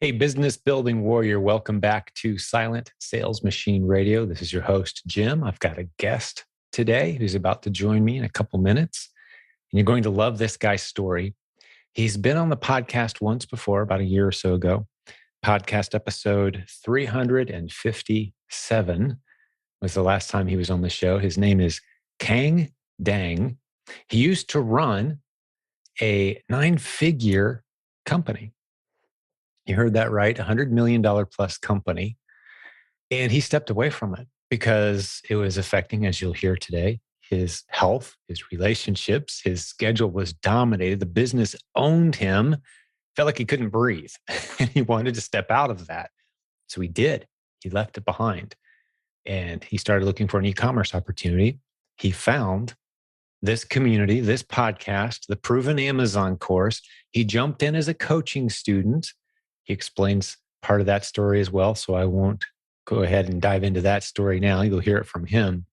Hey, business building warrior, welcome back to Silent Sales Machine Radio. This is your host, Jim. I've got a guest today who's about to join me in a couple minutes, and you're going to love this guy's story. He's been on the podcast once before, about a year or so ago. Podcast episode 357 was the last time he was on the show. His name is Khang Dang. He used to run a 9-figure company. You heard that right, $100 million plus company. And he stepped away from it because it was affecting, as you'll hear today, his health, his relationships, his schedule was dominated. The business owned him, felt like he couldn't breathe. And he wanted to step out of that. So he did. He left it behind. And he started looking for an e-commerce opportunity. He found this community, this podcast, the Proven Amazon course. He jumped in as a coaching student. He explains part of that story as well, so I won't go ahead and dive into that story now. You'll hear it from him.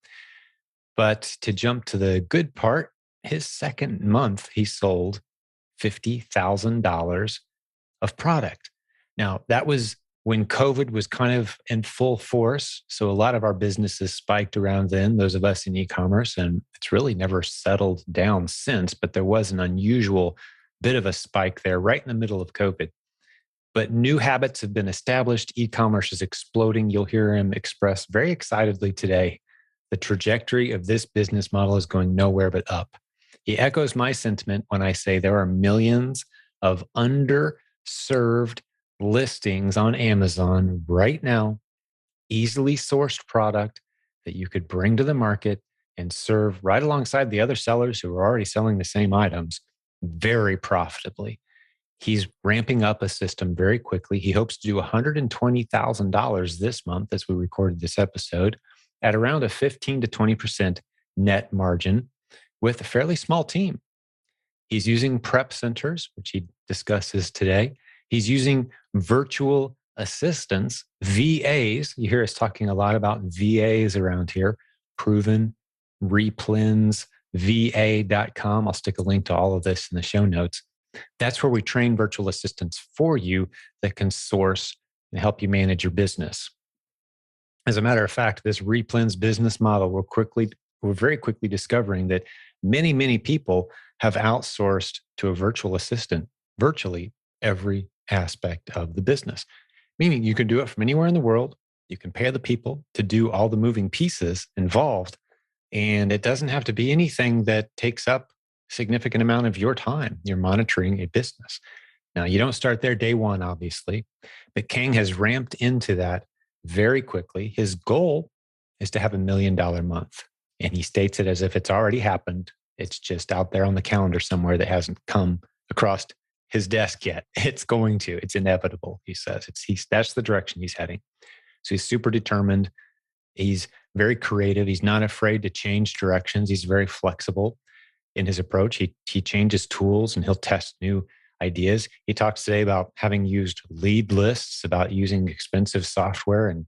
But to jump to the good part, his second month, he sold $50,000 of product. Now, that was when COVID was kind of in full force. So a lot of our businesses spiked around then, those of us in e-commerce, and it's really never settled down since, but there was an unusual bit of a spike there right in the middle of COVID. But new habits have been established. E-commerce is exploding. You'll hear him express very excitedly today, the trajectory of this business model is going nowhere but up. He echoes my sentiment when I say there are millions of underserved listings on Amazon right now, easily sourced product that you could bring to the market and serve right alongside the other sellers who are already selling the same items very profitably. He's ramping up a system very quickly. He hopes to do $120,000 this month as we recorded this episode at around a 15 to 20% net margin with a fairly small team. He's using prep centers, which he discusses today. He's using virtual assistants, VAs. You hear us talking a lot about VAs around here, Proven, Replens, VA.com. I'll stick a link to all of this in the show notes. That's where we train virtual assistants for you that can source and help you manage your business. As a matter of fact, this Replens business model, we're very quickly discovering that many people have outsourced to a virtual assistant virtually every aspect of the business. Meaning you can do it from anywhere in the world. You can pay the people to do all the moving pieces involved. And it doesn't have to be anything that takes up significant amount of your time. You're monitoring a business. Now, you don't start there day one, obviously, but Khang has ramped into that very quickly. His goal is to have $1 million month. And he states it as if it's already happened. It's just out there on the calendar somewhere that hasn't come across his desk yet. It's going to. It's inevitable, he says. That's the direction he's heading. So he's super determined. He's very creative. He's not afraid to change directions. He's very flexible in his approach. He changes tools and he'll test new ideas. He talks today about having used lead lists, about using expensive software and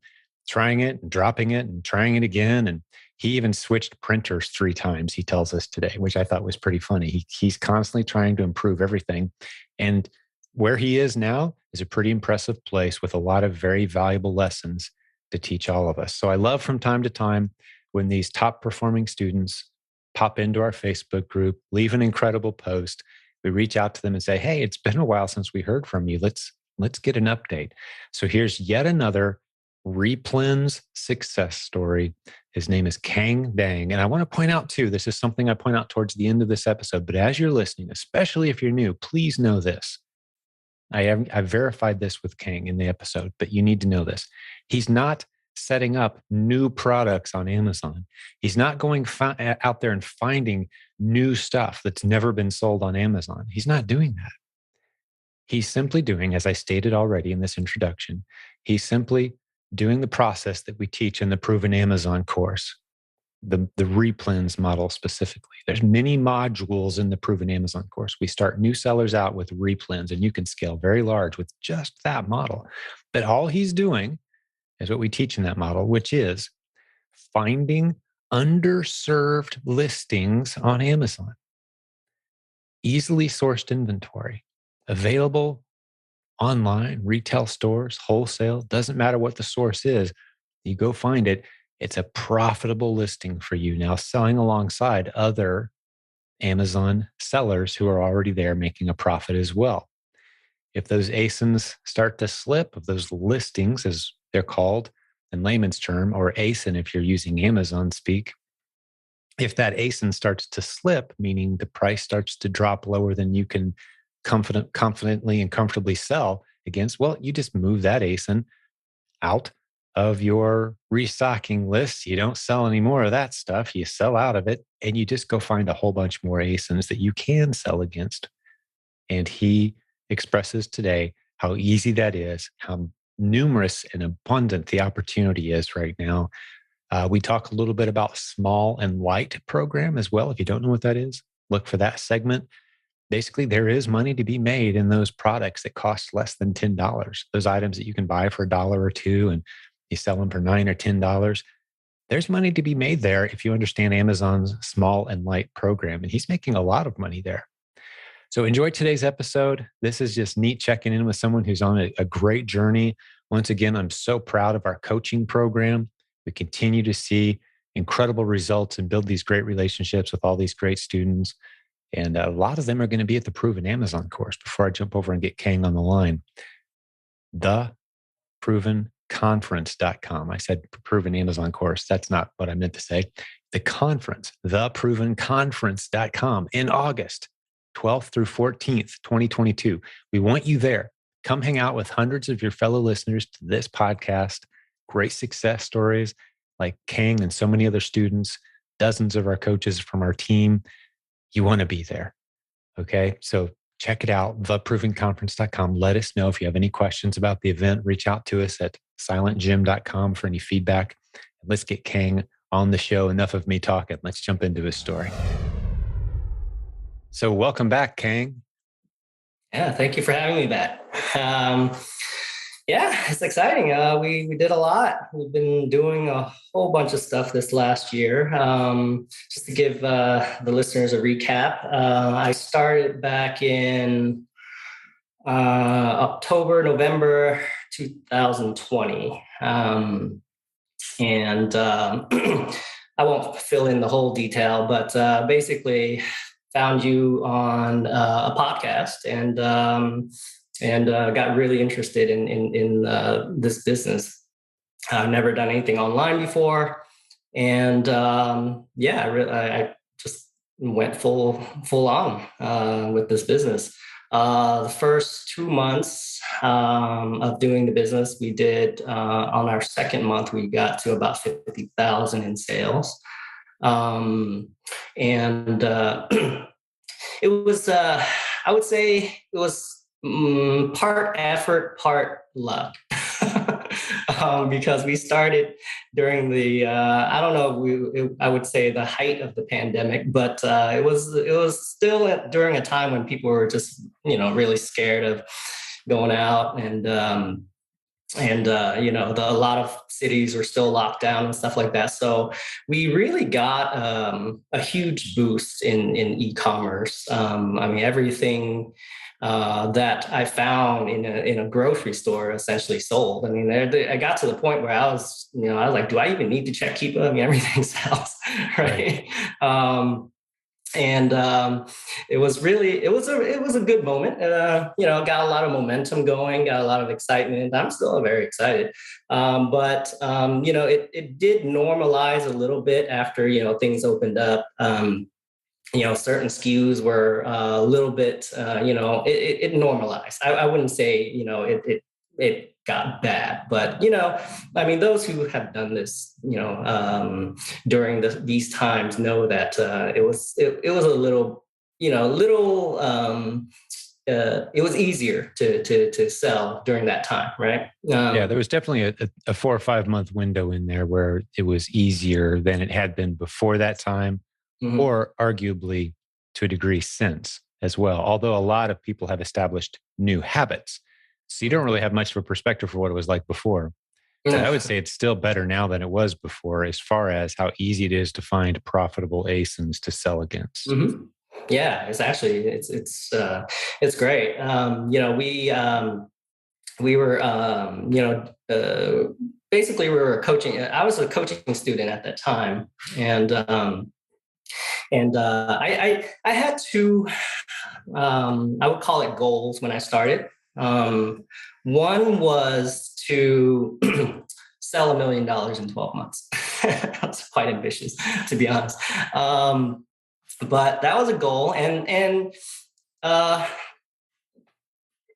trying it and dropping it and trying it again. And he even switched printers 3 times, he tells us today, which I thought was pretty funny. He's constantly trying to improve everything. And where he is now is a pretty impressive place with a lot of very valuable lessons to teach all of us. So I love from time to time when these top performing students pop into our Facebook group, leave an incredible post. We reach out to them and say, hey, it's been a while since we heard from you. Let's get an update. So here's yet another Replens success story. His name is Khang Dang. And I want to point out too, this is something I point out towards the end of this episode, but as you're listening, especially if you're new, please know this. I've verified this with Khang in the episode, but you need to know this. He's not setting up new products on Amazon. He's not going out there and finding new stuff that's never been sold on Amazon. He's not doing that. He's simply doing, as I stated already in this introduction, he's simply doing the process that we teach in the Proven Amazon course, the Replens model specifically. There's many modules in the Proven Amazon course. We start new sellers out with Replens, and you can scale very large with just that model. But all he's doing is what we teach in that model, which is finding underserved listings on Amazon, easily sourced inventory, available online, retail stores, wholesale, doesn't matter what the source is. You go find it. It's a profitable listing for you now, selling alongside other Amazon sellers who are already there making a profit as well. If those ASINs start to slip, of those listings, as they're called in layman's term, or ASIN if you're using Amazon speak, if that ASIN starts to slip, meaning the price starts to drop lower than you can confidently and comfortably sell against, well, you just move that ASIN out of your restocking list. You don't sell any more of that stuff. You sell out of it and you just go find a whole bunch more ASINs that you can sell against. And he expresses today how easy that is, how numerous and abundant the opportunity is right now. We talk a little bit about small and light program as well. If you don't know what that is, look for that segment. Basically, there is money to be made in those products that cost less than $10. Those items that you can buy for $1 or $2 and you sell them for $9 or $10. There's money to be made there if you understand Amazon's small and light program. And he's making a lot of money there. So enjoy today's episode. This is just neat checking in with someone who's on a great journey. Once again, I'm so proud of our coaching program. We continue to see incredible results and build these great relationships with all these great students. And a lot of them are going to be at the Proven Amazon course. Before I jump over and get Khang on the line, theprovenconference.com. I said Proven Amazon course. That's not what I meant to say. The conference, theprovenconference.com in August 12th through 14th, 2022. We want you there. Come hang out with hundreds of your fellow listeners to this podcast. Great success stories like Khang and so many other students, dozens of our coaches from our team. You want to be there. Okay. So check it out, theprovenconference.com. Let us know if you have any questions about the event. Reach out to us at silentjim.com for any feedback. Let's get Khang on the show. Enough of me talking. Let's jump into his story. So welcome back, Khang. Yeah, thank you for having me back. Yeah, it's exciting. We did a lot. We've been doing a whole bunch of stuff this last year. Just to give the listeners a recap, I started back in November 2020. I won't fill in the whole detail, but basically found you on a podcast and got really interested in this business. I've never done anything online before, and I just went full on with this business. The first 2 months of doing the business, we did on our second month, we got to about 50,000 in sales. It was, I would say it was part effort, part luck. Because we started during the, I would say the height of the pandemic, but it was still during a time when people were just, really scared of going out a lot of cities were still locked down and stuff like that. So we really got a huge boost in e-commerce. Everything that I found in a grocery store essentially sold. I got to the point where I was like, do I even need to check Keepa? Everything sells, right? It was a good moment. Got a lot of momentum going, got a lot of excitement. I'm still very excited. But it did normalize a little bit after, things opened up. Certain SKUs were a little bit, it normalized. I wouldn't say, it got bad, but, those who have done this, during these times know that it was a little, it was easier to sell during that time, right? There was definitely a 4 or 5 month window in there where it was easier than it had been before that time, or arguably to a degree since as well. Although a lot of people have established new habits. So you don't really have much of a perspective for what it was like before. But I would say it's still better now than it was before, as far as how easy it is to find profitable ASINs to sell against. Mm-hmm. Yeah, it's actually, it's great. we were, basically we were coaching. I was a coaching student at that time, and I had two, I would call it goals when I started. One was to sell $1 million in 12 months. That's quite ambitious, to be honest. But that was a goal, and uh,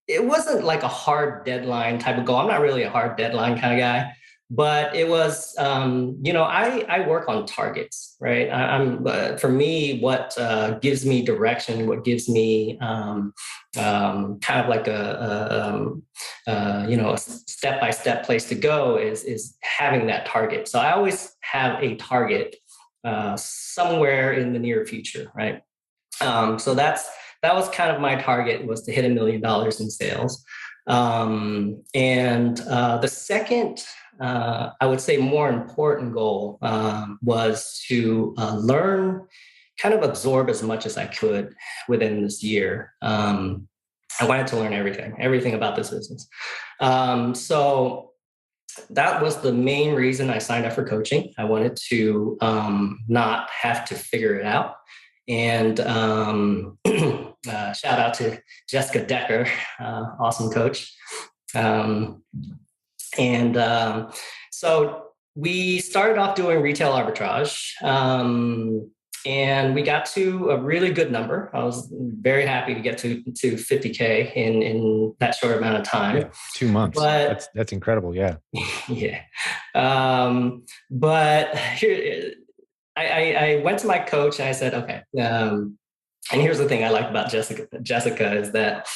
it wasn't like a hard deadline type of goal. I'm not really a hard deadline kind of guy, but it was, I work on targets, right? For me, what gives me direction, what gives me kind of like a step-by-step place to go is having that target. So I always have a target somewhere in the near future, right? So that was kind of my target, was to hit $1 million in sales. And the second, I would say, more important goal was to learn, kind of absorb as much as I could within this year. I wanted to learn everything about this business. So that was the main reason I signed up for coaching. I wanted to not have to figure it out. And shout out to Jessica Decker, awesome coach. So we started off doing retail arbitrage, and we got to a really good number. I was very happy to get to 50K in that short amount of time. Yeah, 2 months. But that's incredible. Yeah. Yeah. But here, I went to my coach and I said, okay. And here's the thing I like about Jessica is that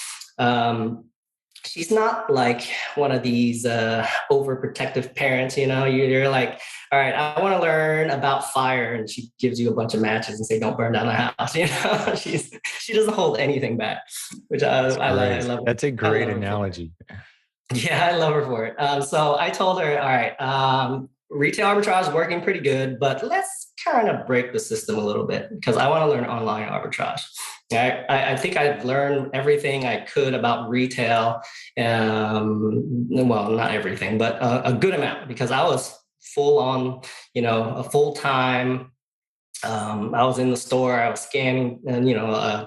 she's not like one of these overprotective parents. You're like, all right, I want to learn about fire, and she gives you a bunch of matches and say, don't burn down the house. She doesn't hold anything back, which I love. That's a great analogy. Yeah, I love her for it. So I told her, all right, retail arbitrage is working pretty good, but let's kind of break the system a little bit, because I want to learn online arbitrage. I think I've learned everything I could about retail. Well, not everything, but a good amount, because I was full on, a full time. I was in the store, I was scanning and,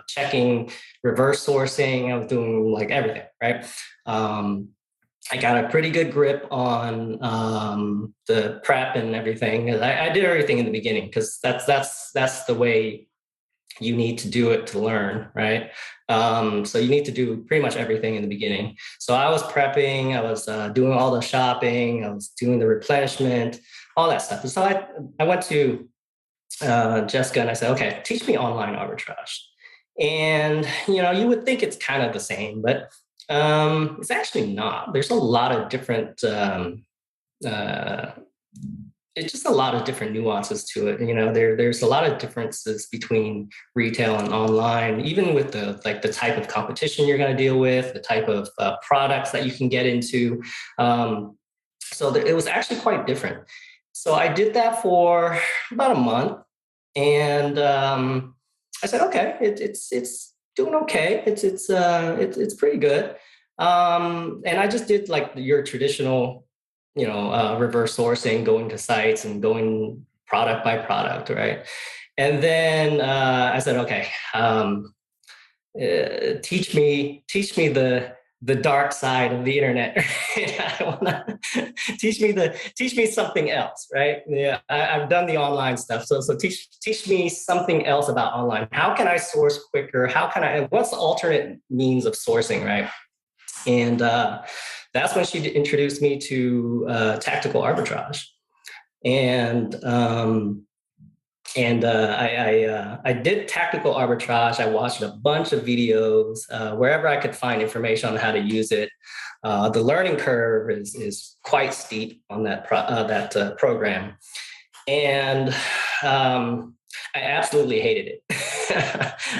checking, reverse sourcing. I was doing like everything, right? I got a pretty good grip on the prep and everything. I did everything in the beginning, because that's the way you need to do it to learn, right? So you need to do pretty much everything in the beginning. So I was prepping, I was doing all the shopping, I was doing the replenishment, all that stuff. So I went to Jessica and I said, okay, teach me online arbitrage. And, you would think it's kind of the same, but it's actually not. There's a lot of different, it's just a lot of different nuances to it. There's a lot of differences between retail and online, even with the type of competition you're going to deal with, the type of products that you can get into. So it was actually quite different. So I did that for about a month, and I said, okay, it's doing okay. It's pretty good. And I just did like your traditional, reverse sourcing, going to sites and going product by product, right? And then I said, okay, teach me the dark side of the internet. I wanna teach me something else, right? Yeah, I've done the online stuff, so teach me something else about online. How can I source quicker? What's the alternate means of sourcing, right? And that's when she introduced me to tactical arbitrage, and I did tactical arbitrage. I watched a bunch of videos wherever I could find information on how to use it. The learning curve is quite steep on that program, and I absolutely hated it.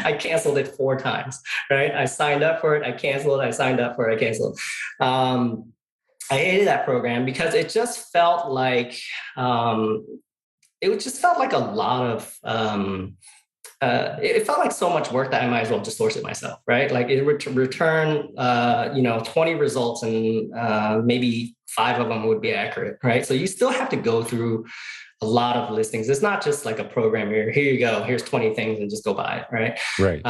I canceled it 4 times. Right? I signed up for it. I canceled. I signed up for it. I canceled. I hated that program because it just felt like. It just felt like a lot of it felt like so much work that I might as well just source it myself, right? Like it would return, 20 results and maybe 5 of them would be accurate, right? So you still have to go through a lot of listings. It's not just like a program here you go, here's 20 things and just go buy it, right? Right.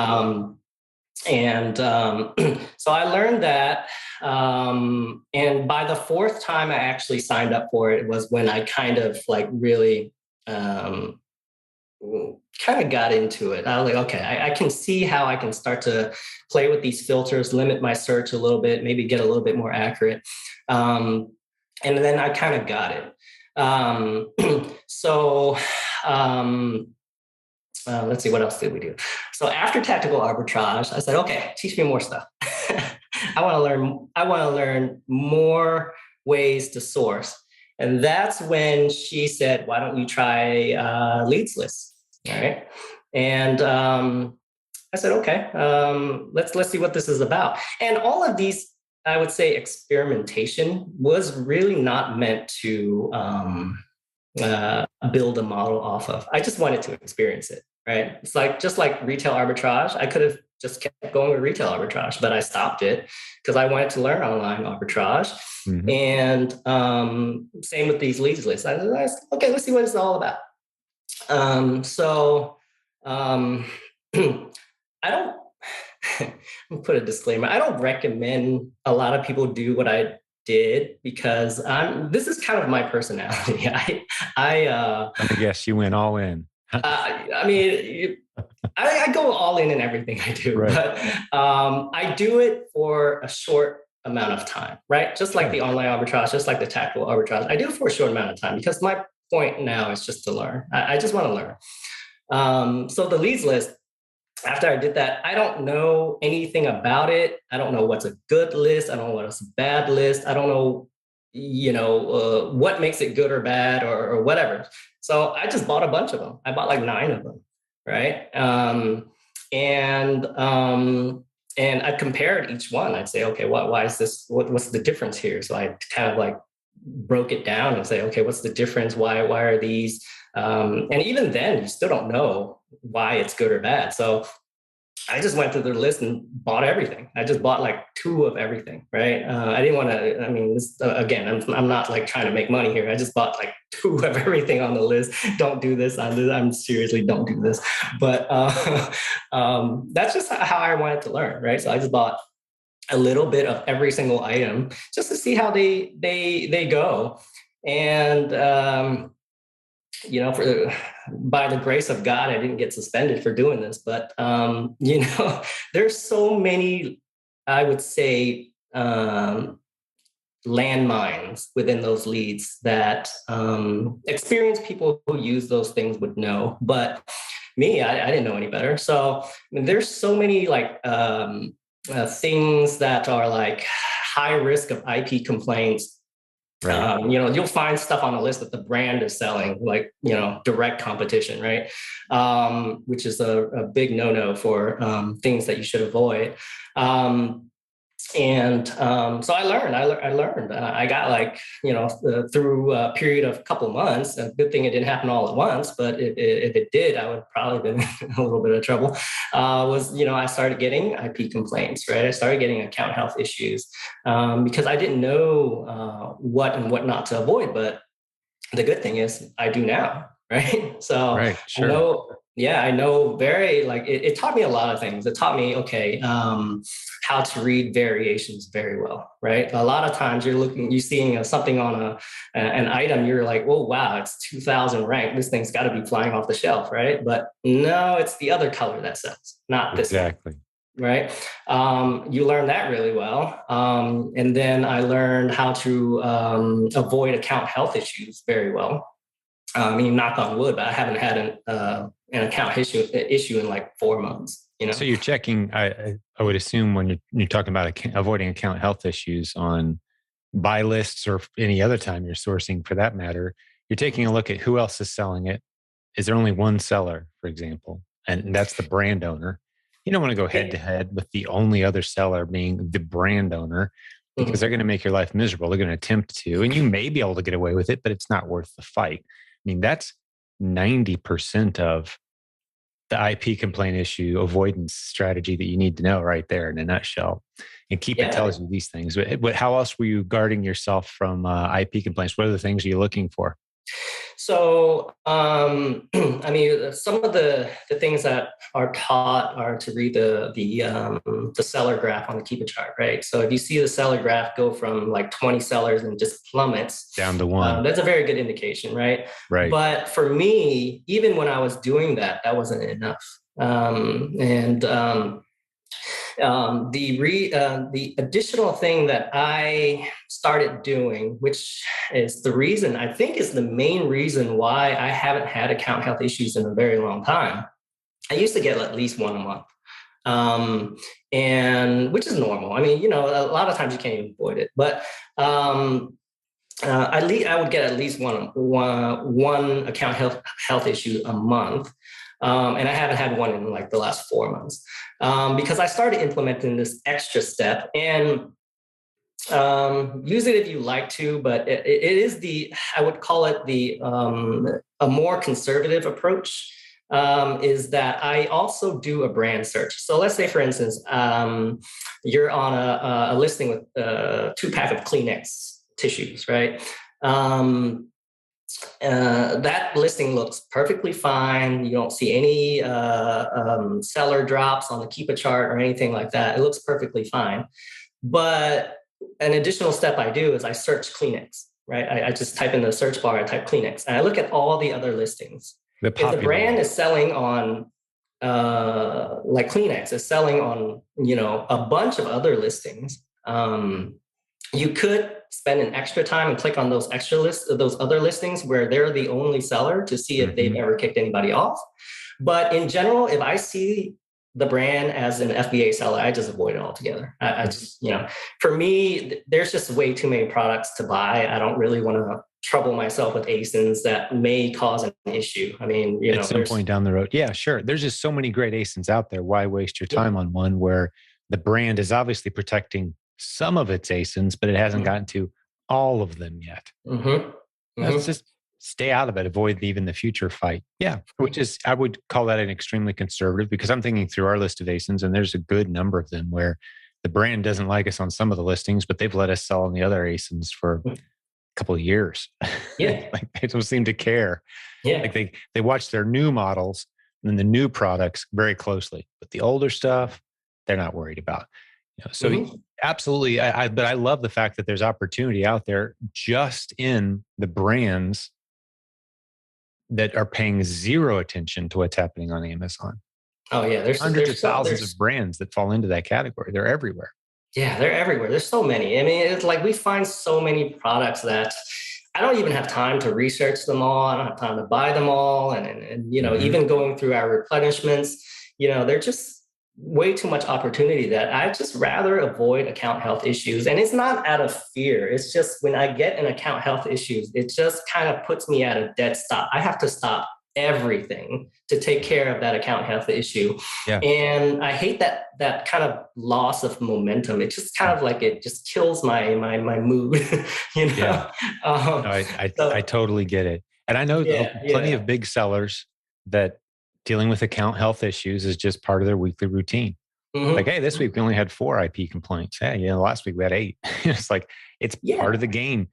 So I learned that. And by the 4th time I actually signed up for it was when I kind of like really kind of got into it. I was like, okay, I can see how I can start to play with these filters, limit my search a little bit, maybe get a little bit more accurate. And then I kind of got it. So let's see, what else did we do? So after tactical arbitrage, I said, okay, teach me more stuff. I want to learn more ways to source. And that's when she said, why don't you try leads lists? All right. And I said, okay, let's see what this is about. And all of these, I would say, experimentation was really not meant to build a model off of. I just wanted to experience it, right? It's like, just like retail arbitrage, I could have just kept going with retail arbitrage, but I stopped it because I wanted to learn online arbitrage. Mm-hmm. And same with these leads lists. I said, okay, let's see what it's all about. I don't put a disclaimer. I don't recommend a lot of people do what I did because this is kind of my personality. I guess you went all in. I mean, I go all in everything I do, right. But I do it for a short amount of time, right? Just like the online arbitrage, just like the tactical arbitrage. I do it for a short amount of time because my point now is just to learn. I just want to learn. So the leads list, after I did that, I don't know anything about it. I don't know what's a good list. I don't know what's a bad list. I don't know, what makes it good or bad or whatever. So I just bought a bunch of them. I bought like 9 of them, right? And I compared each one. I'd say, okay, why is this? What's the difference here? So I kind of like broke it down and say, okay, what's the difference? Why are these? And even then, you still don't know why it's good or bad. So I just went through the list and bought everything. I just bought like 2 of everything, right? I didn't want to, I mean, this, again, I'm not like trying to make money here. I just bought like 2 of everything on the list. Don't do this. I'm seriously, don't do this. But that's just how I wanted to learn, right? So I just bought a little bit of every single item just to see how they go. And, by the grace of God, I didn't get suspended for doing this, but, there's so many, I would say, landmines within those leads that experienced people who use those things would know. But me, I didn't know any better. So I mean, there's so many like things that are like high risk of IP complaints. Right. You'll find stuff on the list that the brand is selling, like, direct competition, right? Which is a big no-no for things that you should avoid. So I learned. I got like, through a period of a couple of months. A good thing it didn't happen all at once, but if it did, I would probably been in a little bit of trouble. I started getting IP complaints, right? I started getting account health issues because I didn't know what and what not to avoid. But the good thing is I do now, right? So right, sure. I know very, like, it taught me a lot of things. It taught me, okay, how to read variations very well, right? A lot of times you're seeing something on an item, you're like, oh, wow, it's 2000 ranked. This thing's got to be flying off the shelf, right? But no, it's the other color that sells, not this one. Right. You learn that really well. And then I learned how to avoid account health issues very well. Knock on wood, but I haven't had an account issue in like 4 months. So you're checking, I would assume when you're talking about avoiding account health issues on buy lists or any other time you're sourcing for that matter, you're taking a look at who else is selling it. Is there only one seller, for example? And that's the brand owner. You don't want to go head to head with the only other seller being the brand owner because they're going to make your life miserable. They're going to attempt to, and you may be able to get away with it, but it's not worth the fight. I mean, that's 90% of the IP complaint issue avoidance strategy that you need to know right there in a nutshell. And Keep It tells you these things. But how else were you guarding yourself from IP complaints? What are the things you're looking for? So, I mean, some of the things that are taught are to read the seller graph on the Keep It chart, right? So if you see the seller graph go from like 20 sellers and just plummets down to one, that's a very good indication, right? Right. But for me, even when I was doing that, that wasn't enough. The additional thing that I started doing, which is the reason, I think is the main reason why I haven't had account health issues in a very long time. I used to get at least one a month. And which is normal. I mean, a lot of times you can't even avoid it, but I would get at least one account health issue a month. And I haven't had one in like the last 4 months because I started implementing this extra step. And use it if you like to, but it is I would call it a more conservative approach. Is that I also do a brand search. So let's say, for instance, you're on a listing with a 2-pack of Kleenex tissues, right? That listing looks perfectly fine. You don't see any seller drops on the Keep It chart or anything like that. It looks perfectly fine. But an additional step I do is I search Kleenex, right? I just type in the search bar, I type Kleenex, and I look at all the other listings. If the brand is selling on, like Kleenex is selling on, a bunch of other listings, you could spend an extra time and click on those those other listings where they're the only seller to see if they've ever kicked anybody off. But in general, if I see the brand as an FBA seller, I just avoid it altogether. I just, for me, there's just way too many products to buy. I don't really want to trouble myself with ASINs that may cause an issue. I mean, at some point down the road. Yeah, sure. There's just so many great ASINs out there. Why waste your time on one where the brand is obviously protecting some of its ASINs, but it hasn't gotten to all of them yet? Let's just stay out of it. Avoid even the future fight. Yeah, which is, I would call that an extremely conservative, because I'm thinking through our list of ASINs and there's a good number of them where the brand doesn't like us on some of the listings, but they've let us sell on the other ASINs for a couple of years. Yeah. Like they don't seem to care. Yeah. Like they watch their new models and the new products very closely, but the older stuff, they're not worried about. So absolutely. But I love the fact that there's opportunity out there just in the brands that are paying zero attention to what's happening on Amazon. Oh yeah. There's hundreds of thousands of brands that fall into that category. They're everywhere. Yeah, they're everywhere. There's so many. I mean, it's like we find so many products that I don't even have time to research them all. I don't have time to buy them all. And even going through our replenishments, they're just way too much opportunity that I just rather avoid account health issues. And it's not out of fear. It's just when I get an account health issues, it just kind of puts me at a dead stop. I have to stop everything to take care of that account health issue. Yeah. And I hate that kind of loss of momentum. It just kind of like, it just kills my mood, Yeah. I totally get it. And I know plenty of big sellers that dealing with account health issues is just part of their weekly routine. Like, hey, this week we only had 4 IP complaints. Hey, last week we had 8. It's like, it's part of the game.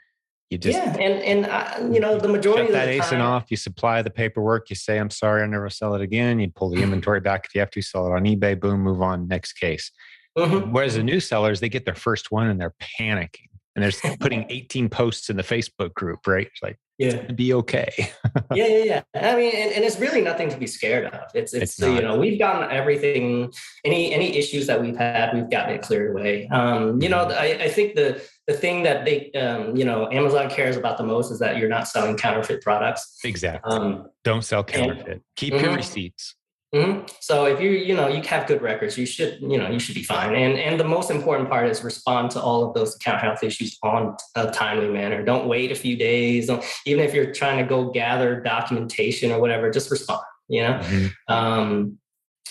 You just the majority of the time, that ASIN off. You supply the paperwork. You say, "I'm sorry, I'll never sell it again." You pull the inventory back if you have to. Sell it on eBay. Boom, move on. Next case. Whereas the new sellers, they get their first one and they're panicking and they're putting 18 posts in the Facebook group. Right? It's like, it's gonna be okay. Yeah. I mean, and it's really nothing to be scared of. It's we've gotten everything. Any issues that we've had, we've gotten it cleared away. I think the thing that they, Amazon cares about the most is that you're not selling counterfeit products. Exactly. Don't sell counterfeit. Keep your receipts. So if you have good records, you should be fine. And the most important part is respond to all of those account health issues on a timely manner. Don't wait a few days. Even if you're trying to go gather documentation or whatever, just respond,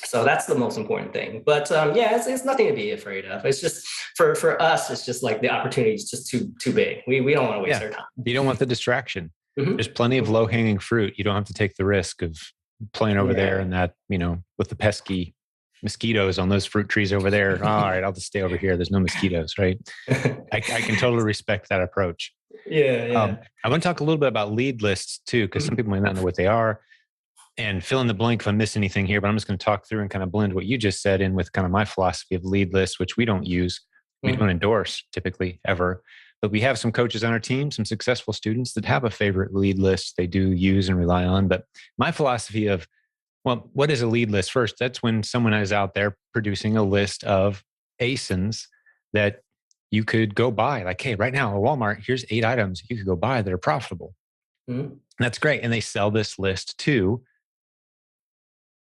so that's the most important thing. But it's nothing to be afraid of. It's just for us, it's just like the opportunity is just too big. We don't want to waste our time. You don't want the distraction. There's plenty of low-hanging fruit. You don't have to take the risk of playing over there Yeah. and that, with the pesky mosquitoes on those fruit trees over there. All right, I'll just stay over here. There's no mosquitoes, right? I can totally respect that approach. Yeah, yeah. I want to talk a little bit about lead lists too, because some people might not know what they are. And fill in the blank if I miss anything here, but I'm just going to talk through and kind of blend what you just said in with kind of my philosophy of lead lists, which we don't use. We don't endorse typically ever. But we have some coaches on our team, some successful students that have a favorite lead list they do use and rely on. But my philosophy of, well, what is a lead list? First, that's when someone is out there producing a list of ASINs that you could go buy. Like, hey, right now at Walmart, here's 8 items you could go buy that are profitable. That's great. And they sell this list to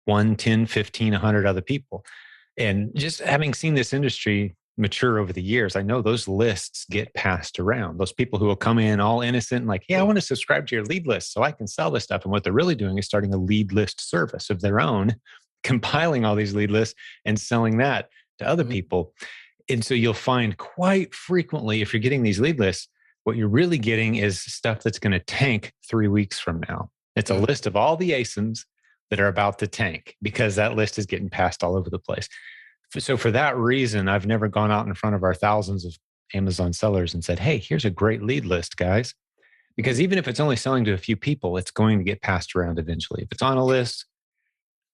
1, 10, 15, 100 other people. And just having seen this industry mature over the years, I know those lists get passed around. Those people who will come in all innocent and like, yeah, I want to subscribe to your lead list so I can sell this stuff. And what they're really doing is starting a lead list service of their own, compiling all these lead lists and selling that to other people. And so you'll find quite frequently, if you're getting these lead lists, what you're really getting is stuff that's going to tank 3 weeks from now. It's a list of all the ASINs that are about to tank because that list is getting passed all over the place. So for that reason, I've never gone out in front of our thousands of Amazon sellers and said, hey, here's a great lead list, guys. Because even if it's only selling to a few people, it's going to get passed around eventually. If it's on a list,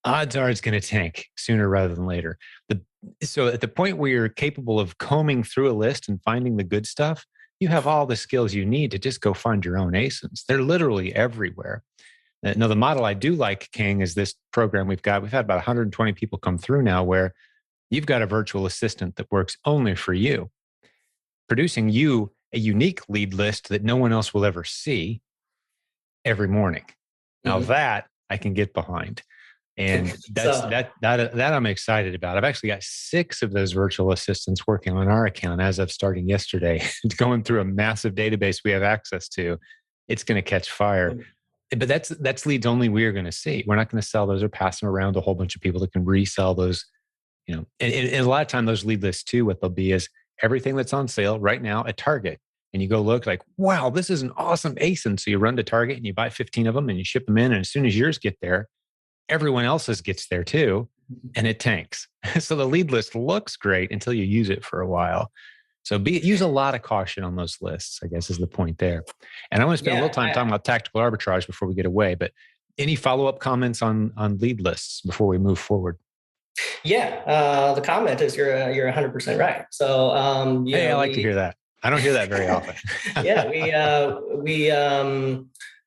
odds are it's going to tank sooner rather than later. So at the point where you're capable of combing through a list and finding the good stuff, you have all the skills you need to just go find your own ASINs. They're literally everywhere. Now, the model I do like, Khang, is this program we've got. We've had about 120 people come through now where you've got a virtual assistant that works only for you, producing you a unique lead list that no one else will ever see every morning. Now that I can get behind. And that I'm excited about. I've actually got 6 of those virtual assistants working on our account as of starting yesterday, going through a massive database we have access to. It's going to catch fire. But that's leads only we're going to see. We're not going to sell those or pass them around to a whole bunch of people that can resell those. And a lot of time those lead lists too, what they'll be is everything that's on sale right now at Target. And you go look like, wow, this is an awesome ASIN. So you run to Target and you buy 15 of them and you ship them in. And as soon as yours get there, everyone else's gets there too, and it tanks. So the lead list looks great until you use it for a while. So use a lot of caution on those lists, I guess is the point there. And I want to spend a little time talking about tactical arbitrage before we get away, but any follow-up comments on lead lists before we move forward? Yeah, the comment is you're 100% right. So I like to hear that. I don't hear that very often. Yeah,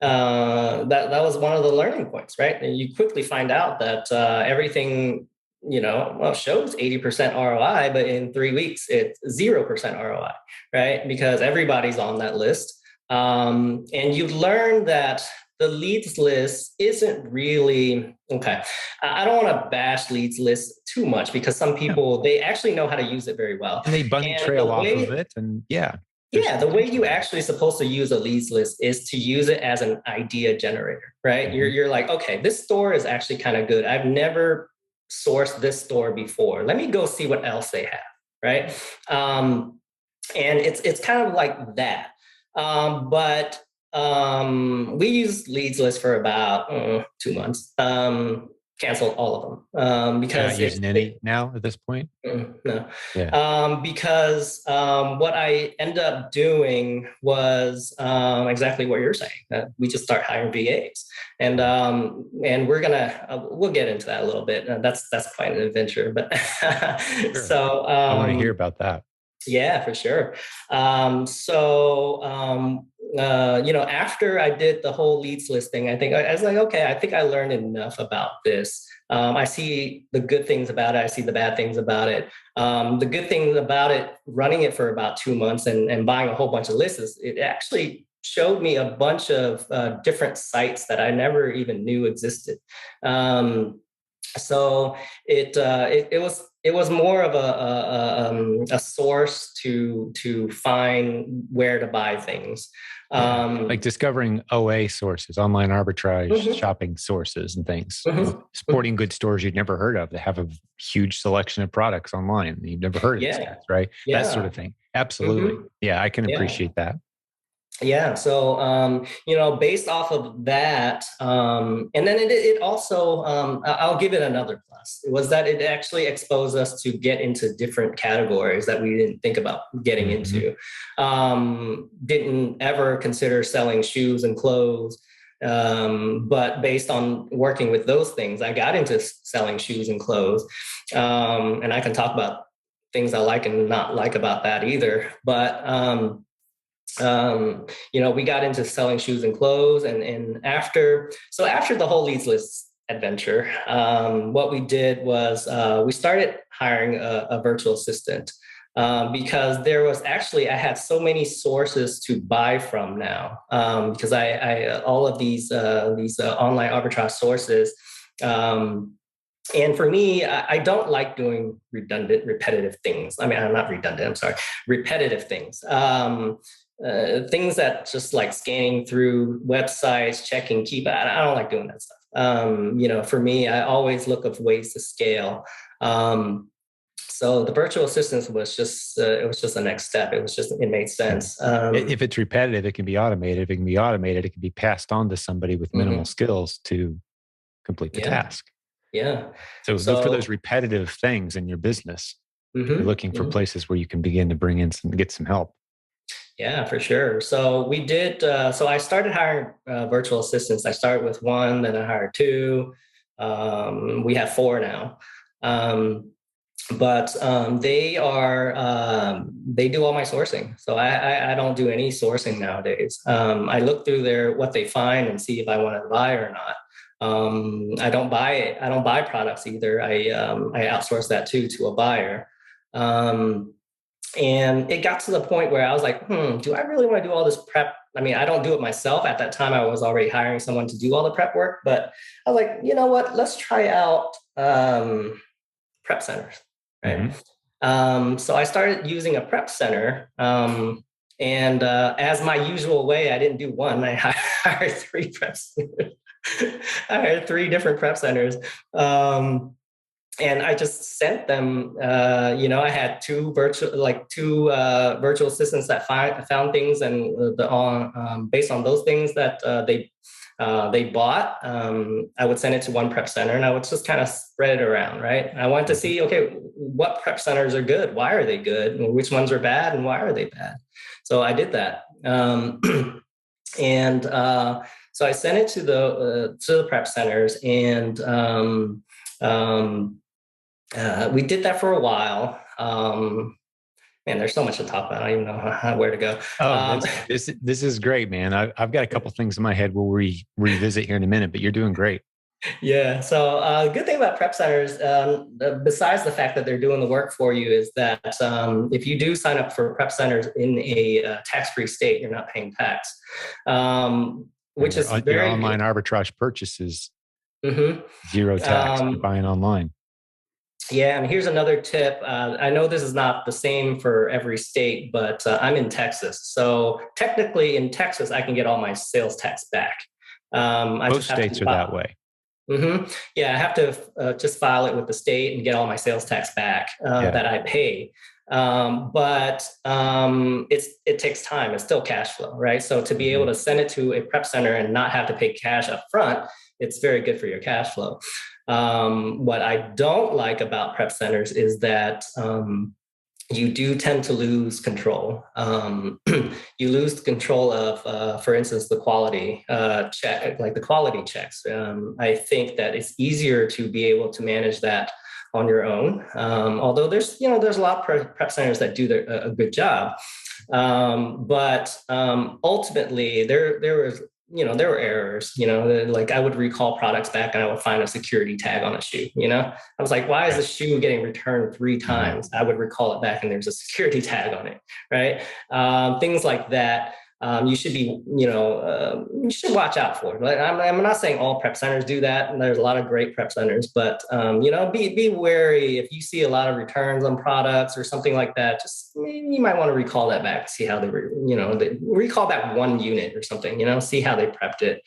that was one of the learning points, right? And you quickly find out that everything shows 80% ROI, but in 3 weeks it's 0% ROI, right? Because everybody's on that list, and you learn that the leads list isn't really okay. I don't want to bash leads list too much because some people, they actually know how to use it very well. And they bunny trail off of it. And the way you actually supposed to use a leads list is to use it as an idea generator, right? Mm-hmm. You're like, okay, this store is actually kind of good. I've never sourced this store before. Let me go see what else they have, right? And it's kind of like that. But we used leads list for about 2 months. Canceled all of them because you're not using any now at this point. No, because what I ended up doing was exactly what you're saying. We just start hiring VAs, and we're gonna we'll get into that a little bit. That's quite an adventure, but sure. So I want to hear about that. Yeah, for sure. After I did the whole leads listing, I was like, okay, I think I learned enough about this. I see the good things about it. I see the bad things about it. The good things about it, running it for about 2 months and buying a whole bunch of lists, it actually showed me a bunch of different sites that I never even knew existed. So it was more of a source to find where to buy things. Like discovering OA sources, online arbitrage, shopping sources and things. Sporting goods stores you'd never heard of that have a huge selection of products online that you've never heard of these guys, right? That sort of thing. Absolutely. Yeah, I can appreciate that. Yeah. So, based off of that, and then it also, I'll give it another plus. It was that it actually exposed us to get into different categories that we didn't think about getting Mm-hmm. into. Didn't ever consider selling shoes and clothes. But based on working with those things, I got into selling shoes and clothes. And I can talk about things I like and not like about that either. But, we got into selling shoes and clothes, and after the whole leads list adventure, what we did was we started hiring a virtual assistant, because I had so many sources to buy from now, because I all of these online arbitrage sources. And for me, I don't like doing repetitive things. I mean, I'm not redundant, I'm sorry, repetitive things. Things that just like scanning through websites, checking keypad. I don't like doing that stuff. For me, I always look of ways to scale. So the virtual assistance was just it was just the next step. It made sense. If it's repetitive, it can be automated. If it can be automated, it can be passed on to somebody with minimal Mhm. skills to complete the Yeah, task. yeah. So look for those So repetitive things in your business. You're mhm, looking for mhm. places where you can begin to bring in get some help. Yeah, for sure. So we did. So I started hiring virtual assistants. I started with one, then I hired two. We have four now. Um, but they do all my sourcing. So I don't do any sourcing nowadays. I look through what they find and see if I want to buy or not. I don't buy it. I don't buy products either. I outsource that too to a buyer. Um, and it got to the point where I was like, do I really want to do all this prep? I mean, I don't do it myself. At that time, I was already hiring someone to do all the prep work. But I was like, you know what? Let's try out prep centers, right? Mm-hmm. So I started using a prep center. And as my usual way, I didn't do one. I hired three prep centers. I hired three different prep centers. And I just sent them. I had two virtual assistants that found things, and based on those things that they bought, I would send it to one prep center, and I would just kind of spread it around. Right. I wanted to Mm-hmm. see, okay, what prep centers are good? Why are they good? And which ones are bad? And why are they bad? So I did that. And so I sent it to the prep centers, and we did that for a while. Man, there's so much to talk about. I don't even know where to go. Oh, this is great, man. I've got a couple things in my head we'll revisit here in a minute, but you're doing great. Yeah. So the good thing about prep centers, besides the fact that they're doing the work for you, is that if you do sign up for prep centers in a tax-free state, you're not paying tax, And which is your very good. online arbitrage purchases Mhm. zero tax. You're Um, buying online. Yeah, and here's another tip. I know this is not the same for every state, but I'm in Texas. So technically in Texas, I can get all my sales tax back. I Most just have to states are that file. way. Yeah, I have to just file it with the state and get all my sales tax back Yeah. that I pay. But it takes time. It's still cash flow, right? So to be able Mm-hmm. to send it to a prep center and not have to pay cash up front, it's very good for your cash flow. What I don't like about prep centers is that you do tend to lose control. You lose control of, for instance, the quality check, like the quality checks. I think that it's easier to be able to manage that on your own. Although there's a lot of prep centers that do a good job. But ultimately, there were errors. Like I would recall products back, and I would find a security tag on a shoe. I was like, why is Yeah. the shoe getting returned three Mm-hmm. times? I would recall it back, and there's a security tag on it, right? Things like that. You should you should watch out for. But I'm not saying all prep centers do that, and there's a lot of great prep centers. But be wary if you see a lot of returns on products or something like that. Just maybe you might want to recall that back, see how they recall that one unit or something. See how they prepped it.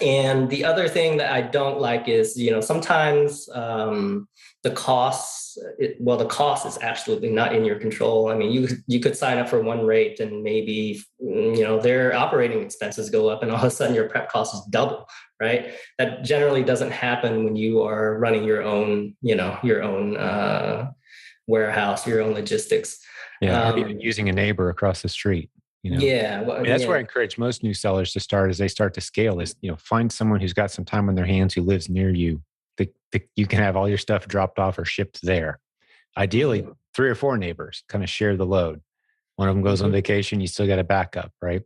And the other thing that I don't like is, sometimes the costs, the cost is absolutely not in your control. I mean, you could sign up for one rate and maybe, their operating expenses go up and all of a sudden your prep cost is double, right? That generally doesn't happen when you are running your own, warehouse, your own logistics. Yeah, or even using a neighbor across the street. Yeah. I mean, that's where I encourage most new sellers to start as they start to scale is, find someone who's got some time on their hands who lives near you. You can have all your stuff dropped off or shipped there. Ideally, 3 or 4 neighbors kind of share the load. One of them goes on vacation, you still got a backup, right?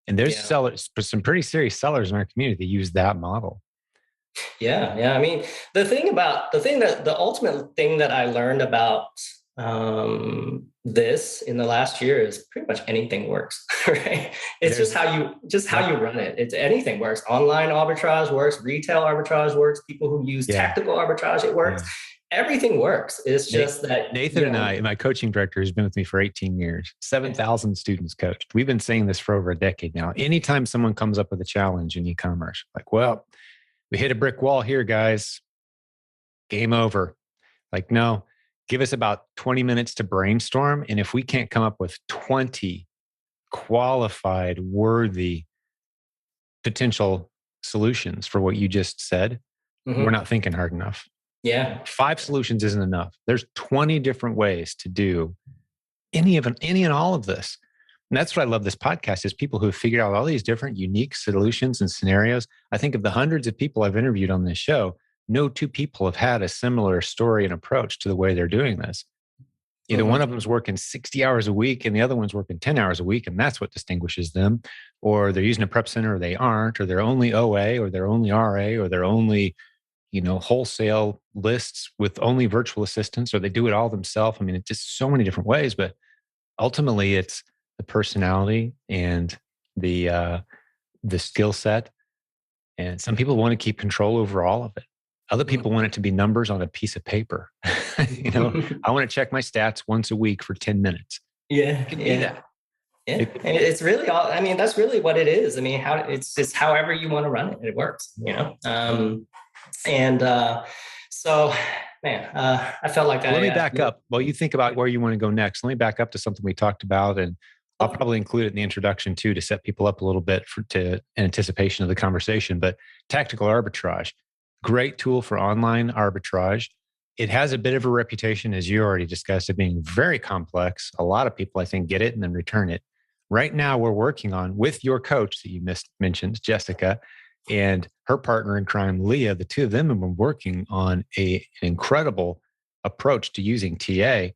And there's sellers, some pretty serious sellers in our community that use that model. Yeah. I mean, the ultimate thing that I learned about this in the last year is pretty much anything works, right? It's just how you run it. It's anything works. Online arbitrage works. Retail arbitrage works. People who use tactical arbitrage, it works. Everything works. It's just that Nathan and I, my coaching director, has been with me for 18 years, 7,000 students coached. We've been saying this for over a decade now. Anytime someone comes up with a challenge in e-commerce, like, well, we hit a brick wall here, guys. Game over. Like, no, give us about 20 minutes to brainstorm. And if we can't come up with 20 qualified, worthy potential solutions for what you just said, we're not thinking hard enough. Yeah. 5 solutions isn't enough. There's 20 different ways to do any and all of this. And that's what I love this podcast is people who have figured out all these different unique solutions and scenarios. I think of the hundreds of people I've interviewed on this show, no 2 people have had a similar story and approach to the way they're doing this. Either one of them's working 60 hours a week and the other one's working 10 hours a week, and that's what distinguishes them. Or they're using a prep center or they aren't, or they're only OA or they're only RA or they're only, wholesale lists with only virtual assistants, or they do it all themselves. I mean, it's just so many different ways, but ultimately it's the personality and the skill set. And some people want to keep control over all of it. Other people want it to be numbers on a piece of paper. I want to check my stats once a week for 10 minutes. Yeah. You can do that. Yeah. And it's really that's really what it is. I mean, it's however you want to run it. It works, So, man, I felt like Let me back up. While you think about where you want to go next, let me back up to something we talked about, and I'll probably include it in the introduction too to set people up a little bit in anticipation of the conversation. But tactical arbitrage, great tool for online arbitrage. It has a bit of a reputation, as you already discussed, of being very complex. A lot of people, I think, get it and then return it. Right now, we're working on, with your coach that you mentioned, Jessica, and her partner in crime, Leah. The 2 of them have been working on an incredible approach to using TA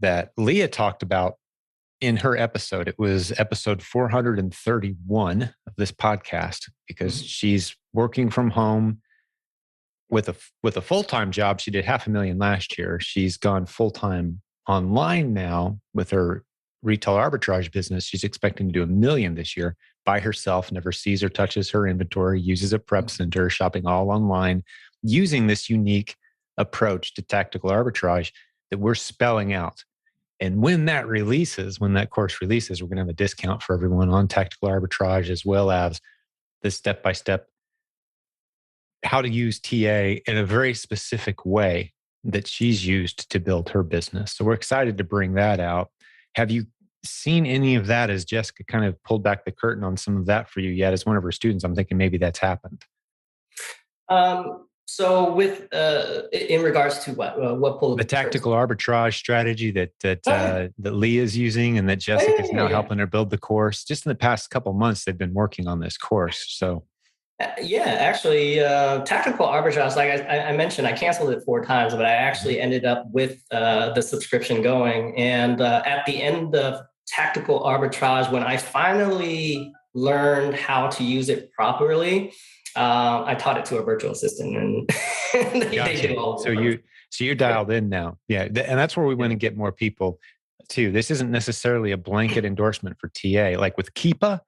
that Leah talked about in her episode. It was episode 431 of this podcast, because she's working from home with a full-time job. She did $500,000 last year. She's gone full-time online now with her retail arbitrage business. She's expecting to do $1 million this year by herself, never sees or touches her inventory, uses a prep center, shopping all online, using this unique approach to tactical arbitrage that we're spelling out. And when that course releases, we're going to have a discount for everyone on tactical arbitrage, as well as the step-by-step how to use TA in a very specific way that she's used to build her business. So we're excited to bring that out. Have you seen any of that as Jessica kind of pulled back the curtain on some of that for you yet? As one of her students, I'm thinking maybe that's happened. So with in regards to what pulled the tactical arbitrage strategy that Leah's using and that Jessica's now helping her build the course. Just in the past couple of months, they've been working on this course. So actually, tactical arbitrage, like I mentioned, I canceled it 4 times, but I actually ended up with the subscription going. And at the end of tactical arbitrage, when I finally learned how to use it properly, I taught it to a virtual assistant, and they do all. So you're dialed in now, yeah. And that's where we want to get more people too. This isn't necessarily a blanket endorsement for TA. Like with Keepa,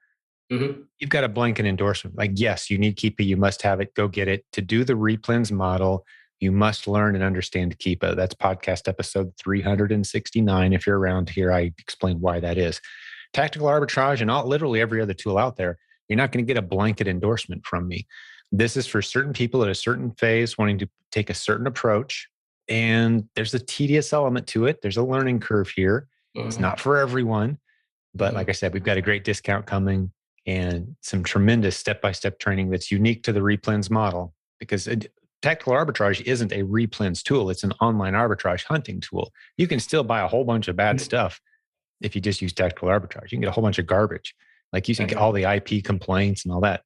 you've got a blanket endorsement. Like, yes, you need Keepa, you must have it. Go get it. To do the replens model, you must learn and understand Keepa. That's podcast episode 369. If you're around here, I explain why that is. Tactical arbitrage and literally every other tool out there You're not going to get a blanket endorsement from me. This is for certain people at a certain phase wanting to take a certain approach. And there's a tedious element to it. There's a learning curve here. It's not for everyone. But like I said, we've got a great discount coming and some tremendous step-by-step training that's unique to the replens model, because tactical arbitrage isn't a replens tool. It's an online arbitrage hunting tool. You can still buy a whole bunch of bad stuff if you just use tactical arbitrage. You can get a whole bunch of garbage. Like you can get all the IP complaints and all that.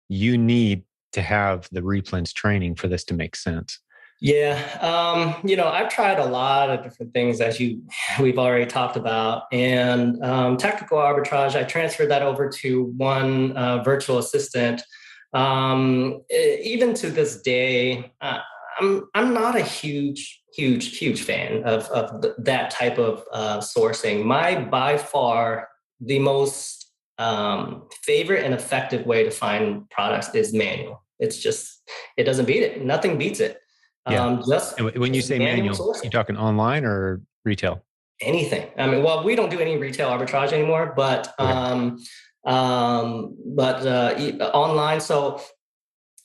You need to have the replens training for this to make sense. Yeah. I've tried a lot of different things, as we've already talked about. And tactical arbitrage, I transferred that over to one virtual assistant. Even to this day, I'm not a huge fan of that type of sourcing. My, by far, the most favorite and effective way to find products is manual. It doesn't beat it. Nothing beats it. Yeah. When you say manual, you talking online or retail? Anything. I mean, well, we don't do any retail arbitrage anymore, but online. So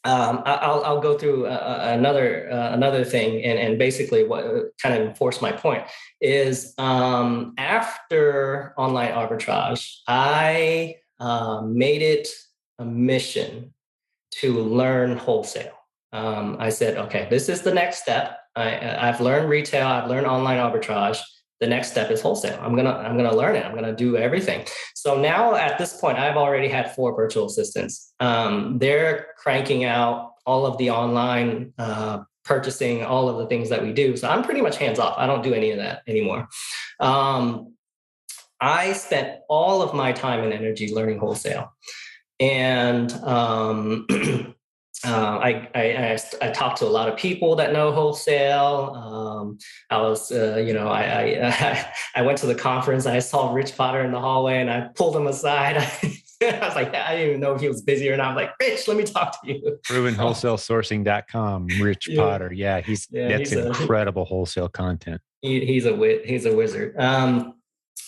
I'll go through another thing, and basically what kind of enforce my point is after online arbitrage, I made it a mission to learn wholesale. I said, okay, this is the next step. I've learned retail. I've learned online arbitrage. The next step is wholesale. I'm gonna learn it. I'm gonna do everything. So now at this point, I've already had 4 virtual assistants. They're cranking out all of the online purchasing, all of the things that we do. So I'm pretty much hands off. I don't do any of that anymore. I spent all of my time and energy learning wholesale, and I talked to a lot of people that know wholesale. I was, I went to the conference. I saw Rich Potter in the hallway, and I pulled him aside. I was like, I didn't even know if he was busy or not. I'm like, Rich, let me talk to you. ProvenWholesaleSourcing.com, Rich Potter. Yeah, that's incredible wholesale content. He's a wizard.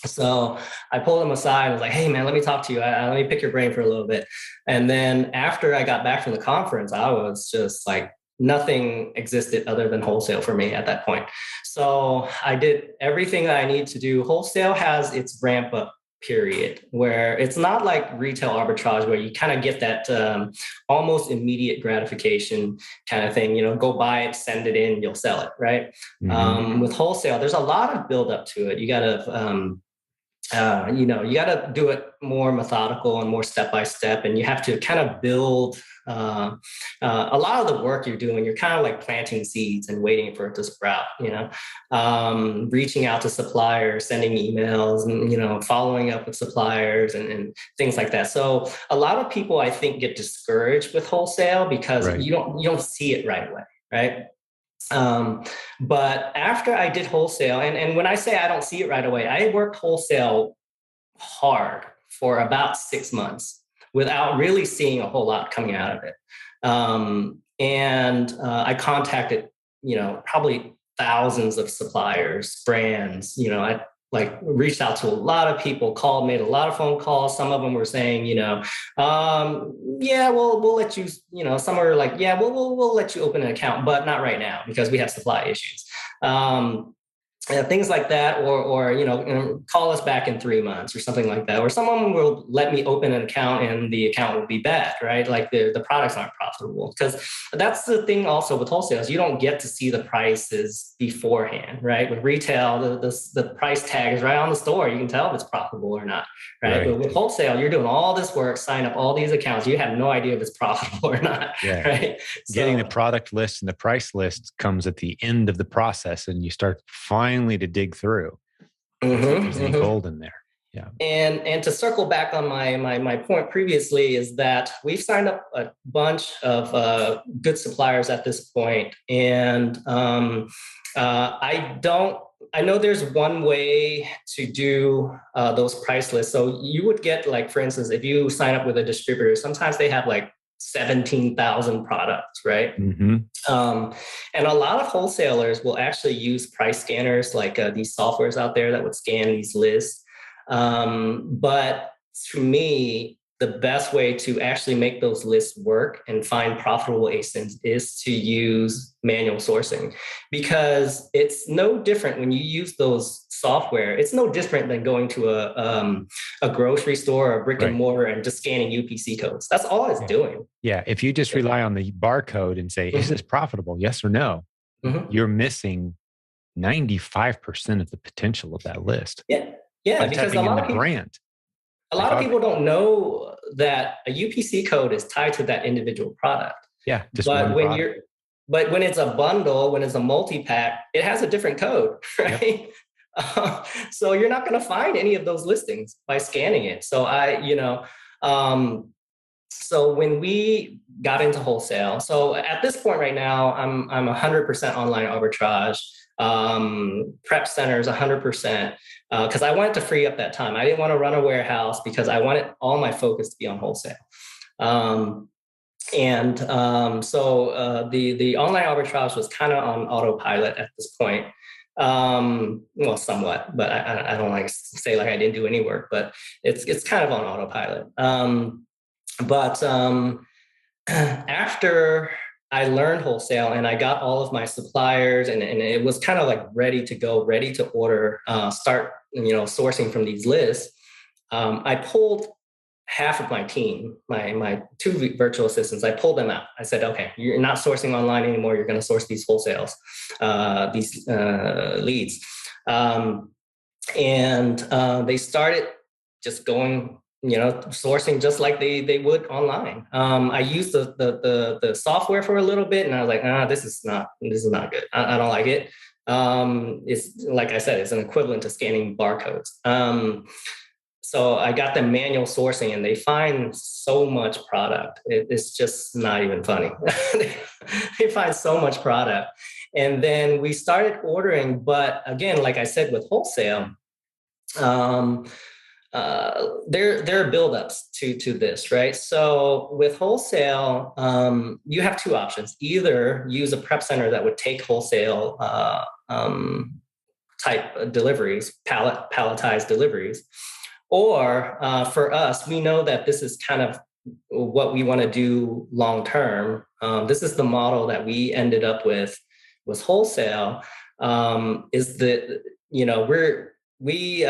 So I pulled him aside. I was like, hey, man, let me talk to you. Let me pick your brain for a little bit. And then after I got back from the conference, I was just like, nothing existed other than wholesale for me at that point. So I did everything that I need to do. Wholesale has its ramp up period, where it's not like retail arbitrage, where you kind of get that almost immediate gratification kind of thing. Go buy it, send it in, you'll sell it, right? Mm-hmm. With wholesale, there's a lot of build up to it. You got to you got to do it more methodical and more step by step, and you have to kind of build a lot of the work you're doing. You're kind of like planting seeds and waiting for it to sprout. Reaching out to suppliers, sending emails, and following up with suppliers and things like that. So a lot of people, I think, get discouraged with wholesale because you don't see it right away, right? But after I did wholesale, and when I say I don't see it right away, I worked wholesale hard for about 6 months without really seeing a whole lot coming out of it. I contacted, probably thousands of suppliers, brands. I reached out to a lot of people, made a lot of phone calls. Some of them were saying, we'll let you, some were like, yeah, we'll let you open an account, but not right now because we have supply issues. Things like that, or call us back in 3 months or something like that. Or someone will let me open an account and the account will be bad, right? Like the products aren't profitable. Because that's the thing also with wholesales, you don't get to see the prices beforehand, right? With retail, the price tag is right on the store. You can tell if it's profitable or not, right? But with wholesale, you're doing all this work, sign up all these accounts. You have no idea if it's profitable or not, right? Getting the product list and the price list comes at the end of the process, and you start finally to dig through. There's any gold in there. Yeah. And to circle back on my point previously is that we've signed up a bunch of good suppliers at this point. And I know there's one way to do those price lists. So you would get, like, for instance, if you sign up with a distributor, sometimes they have like 17,000 products, right? Mm-hmm. And a lot of wholesalers will actually use price scanners, like these softwares out there that would scan these lists. But to me, the best way to actually make those lists work and find profitable ASINs is to use manual sourcing, because it's no different when you use those software. It's no different than going to a grocery store or a brick and mortar and just scanning UPC codes. That's all it's doing. Yeah. If you just rely on the barcode and say, is this profitable? Yes or no? You're missing 95% of the potential of that list. Yeah. Yeah. Because a lot of people, brand. A lot of people don't know that a UPC code is tied to that individual product. Yeah, but when it's a bundle, when it's a multi-pack, it has a different code, right? Yep. So you're not going to find any of those listings by scanning it. So so when we got into wholesale, so at this point right now, I'm 100% online arbitrage. Prep centers 100%, because I wanted to free up that time. I didn't want to run a warehouse because I wanted all my focus to be on wholesale. So the online arbitrage was kind of on autopilot at this point. Well, somewhat, but I don't like to say like I didn't do any work, but it's kind of on autopilot. After I learned wholesale and I got all of my suppliers and it was kind of like ready to go, ready to order, start, sourcing from these lists. I pulled half of my team, my 2 virtual assistants, I pulled them out. I said, okay, you're not sourcing online anymore. You're going to source these wholesales, these leads. They started just going, sourcing just like they would online. I used the software for a little bit, and I was like, this is not good. I don't like it. It's like I said, it's an equivalent to scanning barcodes. So I got them manual sourcing, and they find so much product. It's just not even funny. They find so much product, and then we started ordering. But again, like I said, with wholesale, there are buildups to this, right? So with wholesale, you have 2 options. Either use a prep center that would take wholesale type deliveries, palletized deliveries, or for us, we know that this is kind of what we want to do long term. This is the model that we ended up with wholesale. Is that we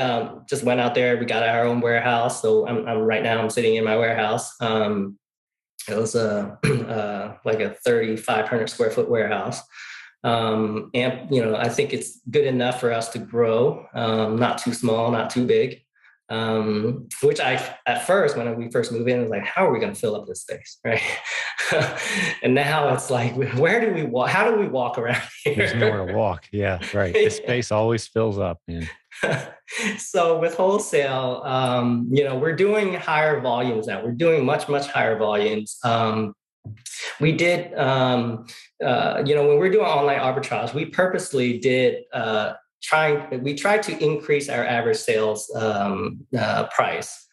just went out there. We got our own warehouse. So I'm right now. I'm sitting in my warehouse. It was like a 3,500 square foot warehouse. And I think it's good enough for us to grow. Not too small, not too big. Which at first, when we first moved in, I was like, how are we going to fill up this space, right? And now it's like, where do we walk? How do we walk around here? There's nowhere to walk. Yeah, right. The space always fills up, man. So with wholesale, we're doing higher volumes now. We're doing much, much higher volumes. We did, when we're doing online arbitrage, we purposely did we tried to increase our average sales price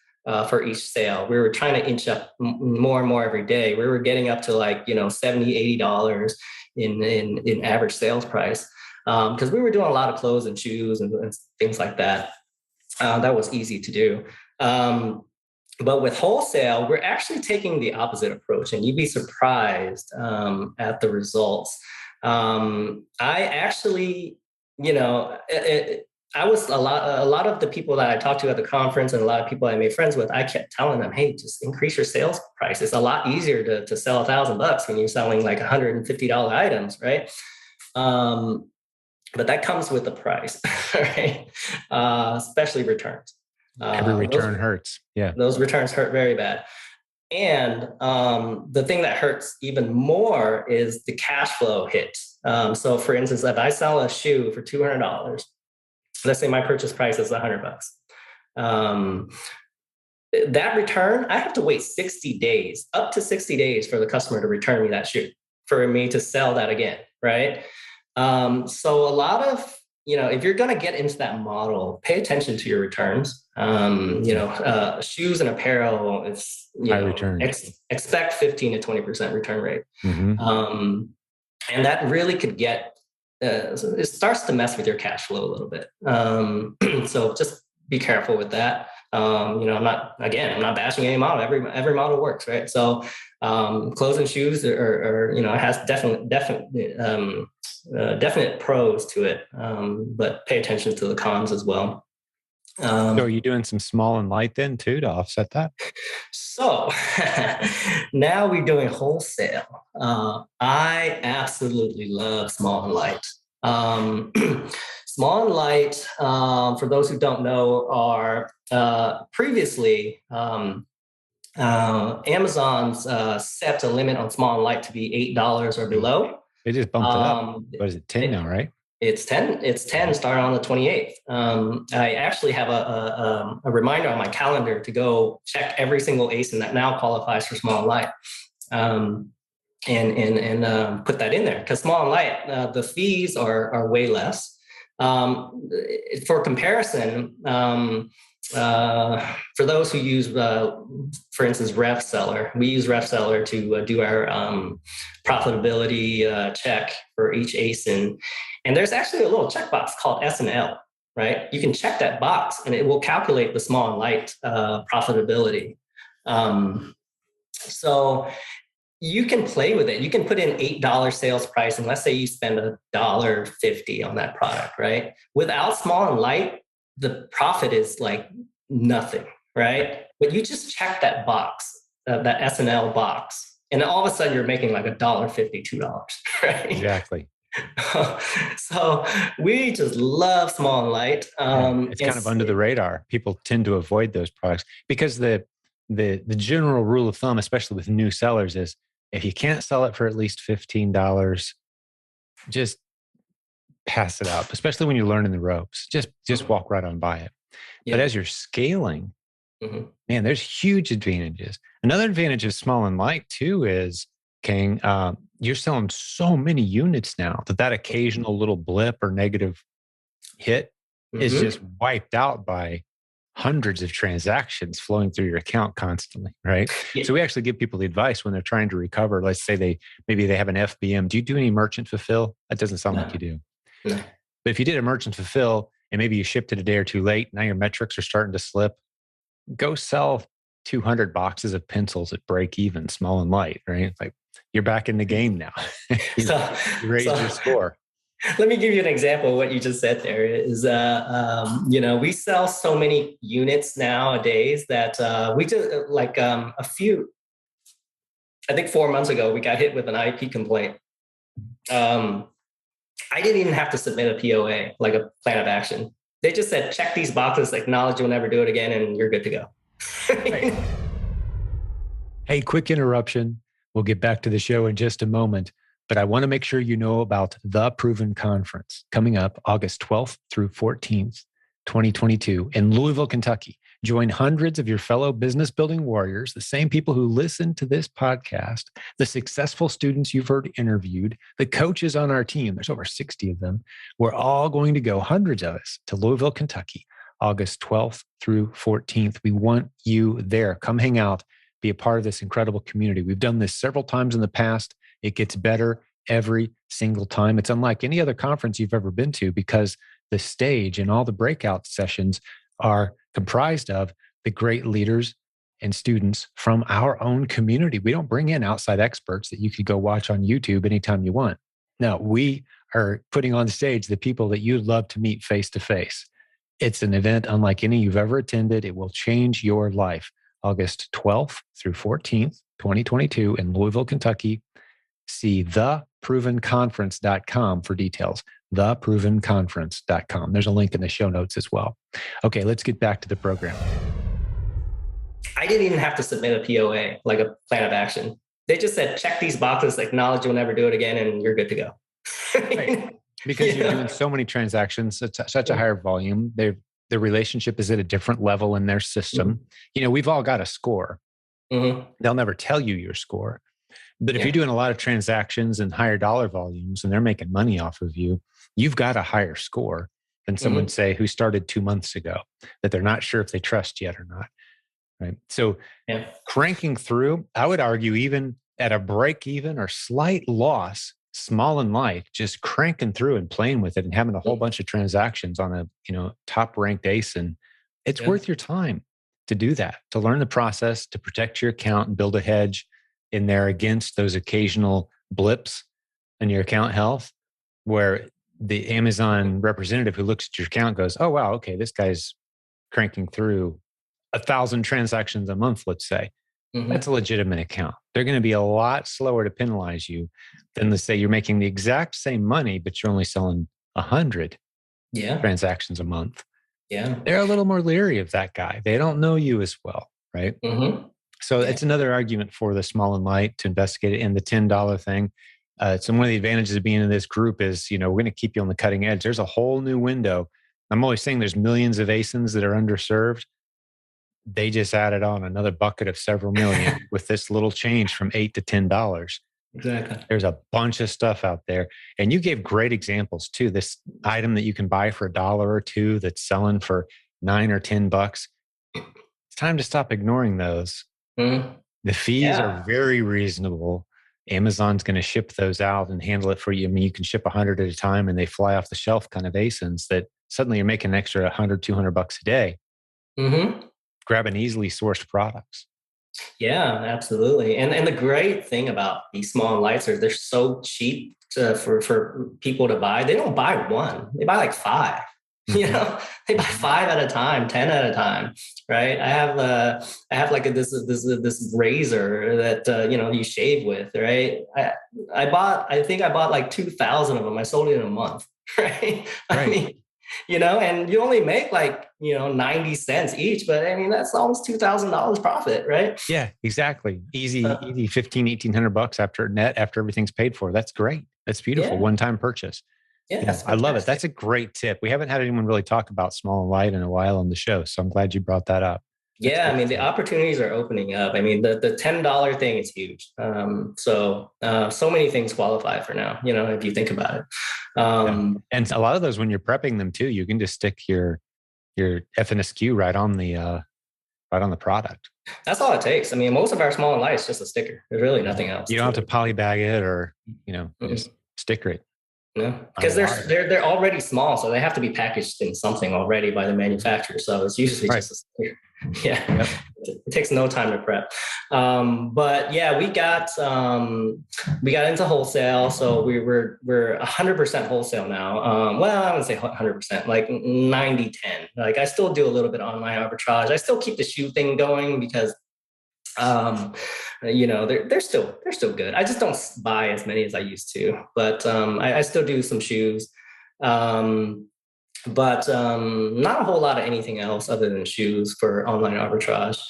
for each sale. We were trying to inch up more and more every day. We were getting up to like, $70, $80 in average sales price. Because we were doing a lot of clothes and shoes and things like that. That was easy to do. But with wholesale, we're actually taking the opposite approach, and you'd be surprised at the results. I actually, I was a lot of the people that I talked to at the conference and a lot of people I made friends with, I kept telling them, hey, just increase your sales price. It's a lot easier to sell $1,000 when you're selling like $150 items, right? But that comes with a price, right? Especially returns. Every return hurts. Yeah. Those returns hurt very bad. And the thing that hurts even more is the cash flow hit. So for instance, if I sell a shoe for $200, let's say my purchase price is $100. That return, I have to wait 60 days, up to 60 days for the customer to return me that shoe, for me to sell that again, right? So a lot of, if you're going to get into that model, pay attention to your returns. Shoes and apparel, it's, high returns. Expect 15 to 20% return rate. Mm-hmm. And that really could get, it starts to mess with your cash flow a little bit. So just be careful with that. I'm not bashing any model. Every model works, right? So clothes and shoes it has definite pros to it, but pay attention to the cons as well. So are you doing some small and light then too to offset that? So now we're doing wholesale. I absolutely love small and light. Small and light, for those who don't know, are previously Amazon's set a limit on small and light to be $8 or below. They just bumped it up. What is it, 10 now, right? It's 10. It's 10 starting on the 28th. I actually have a reminder on my calendar to go check every single ASIN that now qualifies for small and light, and put that in there, because small and light, the fees are way less. For comparison, for those who use, for instance, RefSeller, we use RefSeller to do our profitability check for each ASIN. And there's actually a little checkbox called S&L, right? You can check that box and it will calculate the small and light profitability. So you can play with it. You can put in $8 sales price, and let's say you spend $1.50 on that product, right? Without small and light, the profit is like nothing, right? But you just check that box, that S&L box, and then all of a sudden you're making like $1.50, $2, right? Exactly. So we just love small and light. It's kind of under the radar. People tend to avoid those products because the general rule of thumb, especially with new sellers, is if you can't sell it for at least $15, just pass it out, especially when you're learning the ropes. Just walk right on by it. Yeah. But as you're scaling, man, there's huge advantages. Another advantage of small and light too is, Khang, you're selling so many units now that occasional little blip or negative hit is just wiped out by hundreds of transactions flowing through your account constantly, right? Yeah. So we actually give people the advice when they're trying to recover. Let's say maybe they have an FBM. Do you do any merchant fulfill? That doesn't sound like you do. No. But if you did a merchant fulfill and maybe you shipped it a day or two late, now your metrics are starting to slip, go sell 200 boxes of pencils at break even, small and light, right? Like you're back in the game now. you raised your score. Let me give you an example of what you just said there is, we sell so many units nowadays that we just I think 4 months ago, we got hit with an IP complaint. I didn't even have to submit a POA, like a plan of action. They just said, check these boxes, acknowledge you'll never do it again, and you're good to go. Right. Hey, quick interruption. We'll get back to the show in just a moment, but I want to make sure you know about the Proven Conference coming up August 12th through 14th, 2022 in Louisville, Kentucky. Join hundreds of your fellow business building warriors, the same people who listen to this podcast, the successful students you've heard interviewed, the coaches on our team. There's over 60 of them. We're all going to go, hundreds of us, to Louisville, Kentucky, August 12th through 14th. We want you there. Come hang out, be a part of this incredible community. We've done this several times in the past. It gets better every single time. It's unlike any other conference you've ever been to because the stage and all the breakout sessions are comprised of the great leaders and students from our own community. We don't bring in outside experts that you could go watch on YouTube anytime you want. No, we are putting on stage the people that you'd love to meet face to face. It's an event unlike any you've ever attended. It will change your life. August 12th through 14th, 2022 in Louisville, Kentucky. See theprovenconference.com for details. theprovenconference.com. There's a link in the show notes as well. Okay, let's get back to the program. I didn't even have to submit a POA, like a plan of action. They just said, check these boxes, acknowledge you'll never do it again, and you're good to go. Right. Because you're doing so many transactions, such a higher volume. The relationship is at a different level in their system. We've all got a score. They'll never tell you your score. But if you're doing a lot of transactions and higher dollar volumes and they're making money off of you, you've got a higher score than someone, say, who started 2 months ago, that they're not sure if they trust yet or not. Right. So cranking through, I would argue even at a break even or slight loss, small and light, just cranking through and playing with it and having a whole bunch of transactions on a top ranked ASIN, it's worth your time. to do that, to learn the process, to protect your account and build a hedge in there against those occasional blips in your account health, where the Amazon representative who looks at your account goes, oh, wow, okay, this guy's cranking through 1,000 transactions a month, let's say. That's a legitimate account. They're going to be a lot slower to penalize you than, let's say, you're making the exact same money, but you're only selling 100 transactions a month. Yeah. They're a little more leery of that guy. They don't know you as well, right? So it's another argument for the small and light to investigate it. And the $10 thing. So one of the advantages of being in this group is, we're going to keep you on the cutting edge. There's a whole new window. I'm always saying there's millions of ASINs that are underserved. They just added on another bucket of several million with this little change from $8 to $10. Exactly. There's a bunch of stuff out there. And you gave great examples too. This item that you can buy for $1 or $2 that's selling for $9 or $10. It's time to stop ignoring those. The fees are very reasonable. Amazon's going to ship those out and handle it for you. I mean, you can ship 100 at a time and they fly off the shelf kind of ASINs that suddenly you're making an extra 100, $200 a day. Grabbing easily sourced products. Yeah, absolutely. And the great thing about these small and lights are they're so cheap for people to buy. They don't buy one; they buy like 5. They buy 5 at a time, 10 at a time, right? I have like this razor that you shave with, right? I think I bought like 2,000 of them. I sold it in a month, right? I mean, and you only make like 90 cents each, but I mean that's almost $2,000 profit, right? Yeah, exactly. Easy 1,500, $1,800 after everything's paid for. That's great. That's beautiful. One-time purchase. Yeah, I love it. That's a great tip. We haven't had anyone really talk about small and light in a while on the show, so I'm glad you brought that up. Yeah, I mean, the opportunities are opening up. I mean, the $10 thing is huge. So many things qualify for now, if you think about it. And a lot of those, when you're prepping them too, you can just stick your FNSQ right on the product. That's all it takes. I mean, most of our small and light is just a sticker. There's really nothing else. You don't have to polybag it or, just sticker it. No, because they're already small, so they have to be packaged in something already by the manufacturer. So it's usually just a sticker. Yeah, it takes no time to prep. But yeah, we got into wholesale, so we're 100% wholesale now. Well, I wouldn't say 100%, like 90-10. Like I still do a little bit of online arbitrage. I still keep the shoe thing going because they're still good. I just don't buy as many as I used to, but I still do some shoes. But not a whole lot of anything else other than shoes for online arbitrage.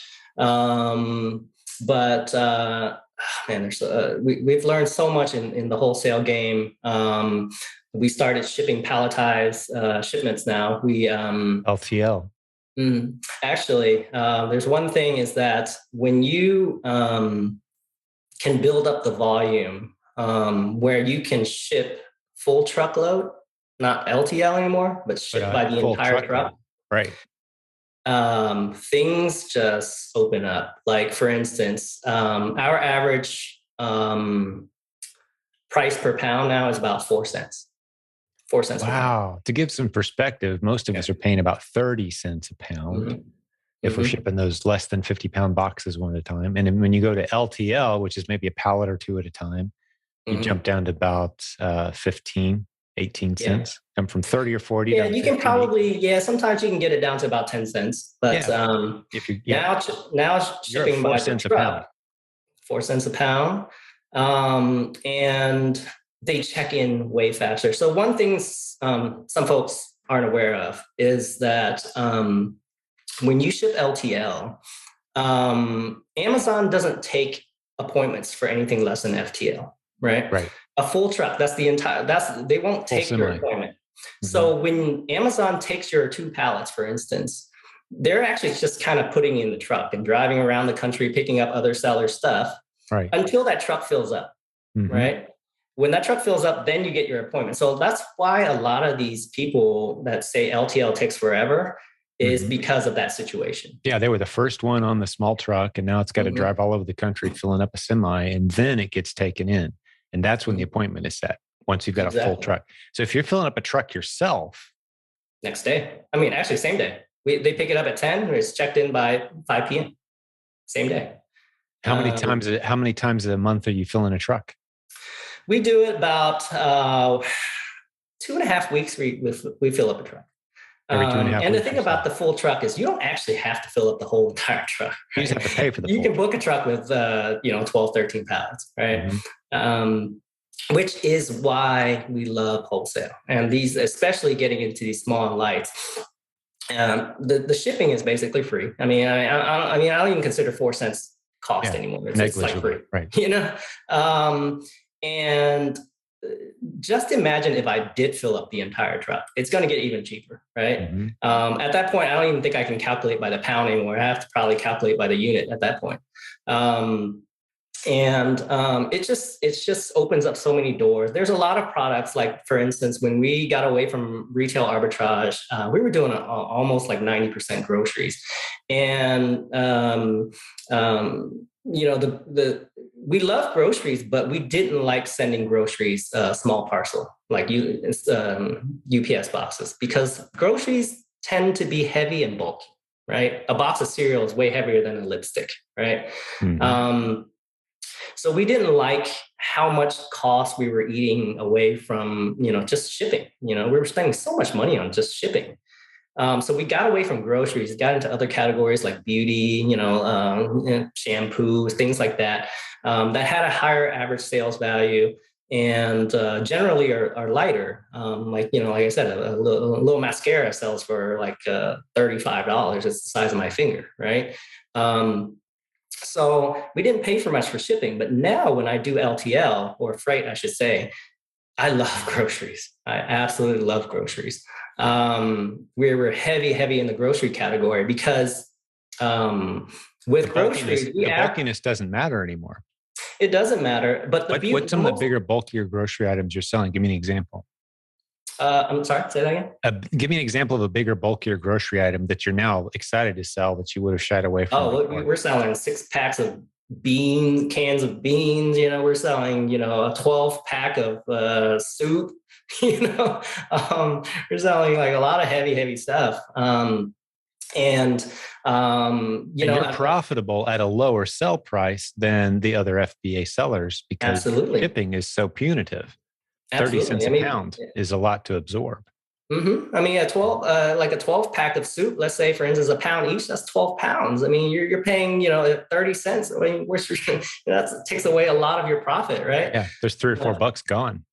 We've learned so much in the wholesale game. We started shipping palletized shipments now. We LTL. Actually, there's one thing is that when you can build up the volume where you can ship full truckload, not LTL anymore, but shipped by the entire truck. Right. Things just open up. Like for instance, our average price per pound now is about 4 cents. 4 cents. Wow. To give some perspective, most of us are paying about 30 cents a pound if we're shipping those less than 50-pound boxes one at a time. And then when you go to LTL, which is maybe a pallet or two at a time, you jump down to about 15, 18 cents. Come from 30 or 40. Yeah, you can probably, sometimes you can get it down to about 10 cents. But if you now shipping by 4 cents a pound. 4 cents a pound. And they check in way faster. So one thing some folks aren't aware of is that when you ship LTL, Amazon doesn't take appointments for anything less than FTL, right? Right. A full truck, they won't take your appointment. So when Amazon takes your 2 pallets, for instance, they're actually just kind of putting you in the truck and driving around the country, picking up other sellers' stuff until that truck fills up, right? When that truck fills up, then you get your appointment. So that's why a lot of these people that say LTL takes forever is because of that situation. Yeah, they were the first one on the small truck, and now it's got to drive all over the country filling up a semi, and then it gets taken in. And that's when the appointment is set, once you've got a full truck. So if you're filling up a truck yourself. Next day. I mean, actually, same day. They pick it up at 10, and it's checked in by 5 p.m. same day. How many times a month are you filling a truck? We do it about 2.5 weeks. We fill up a truck. Every 2.5 and the weeks thing about the full truck is you don't actually have to fill up the whole entire truck. Right? You just have to pay for the You full can book a truck with 12, 13 pallets, right? Which is why we love wholesale. And these, especially getting into these small and lights, the shipping is basically free. I mean, I don't even consider 4 cents cost anymore. It's like free, right? And just imagine if I did fill up the entire truck. It's going to get even cheaper, right? At that point, I don't even think I can calculate by the pound anymore. I have to probably calculate by the unit at that point. It just opens up so many doors. There's a lot of products, like, for instance, when we got away from retail arbitrage, we were doing almost like 90% groceries. And, we love groceries, but we didn't like sending groceries small parcel, like UPS boxes, because groceries tend to be heavy and bulky, right? A box of cereal is way heavier than a lipstick, right? So we didn't like how much cost we were eating away from, just shipping. We were spending so much money on just shipping. So we got away from groceries, got into other categories like beauty, shampoo, things like that, that had a higher average sales value and generally are lighter. Like I said, a little mascara sells for like $35. It's the size of my finger, right? So we didn't pay for much for shipping, but now when I do LTL, or freight, I should say, I love groceries. I absolutely love groceries. We were heavy in the grocery category because with groceries, the bulkiness doesn't matter anymore. It doesn't matter. But what's some of the bigger, bulkier grocery items you're selling? Give me an example. I'm sorry, say that again. Give me an example of a bigger, bulkier grocery item that you're now excited to sell that you would have shied away from. We're selling 6 packs of cans of beans. We're selling, a 12 pack of soup. We're selling like a lot of heavy stuff. You're profitable at a lower sell price than the other FBA sellers because shipping is so punitive. 30 cents a pound is a lot to absorb. I mean, a 12 pack of soup, let's say, for instance, a pound each, that's 12 pounds. I mean, you're paying, 30 cents. I mean, that takes away a lot of your profit, right? Yeah, there's $3 or $4 gone.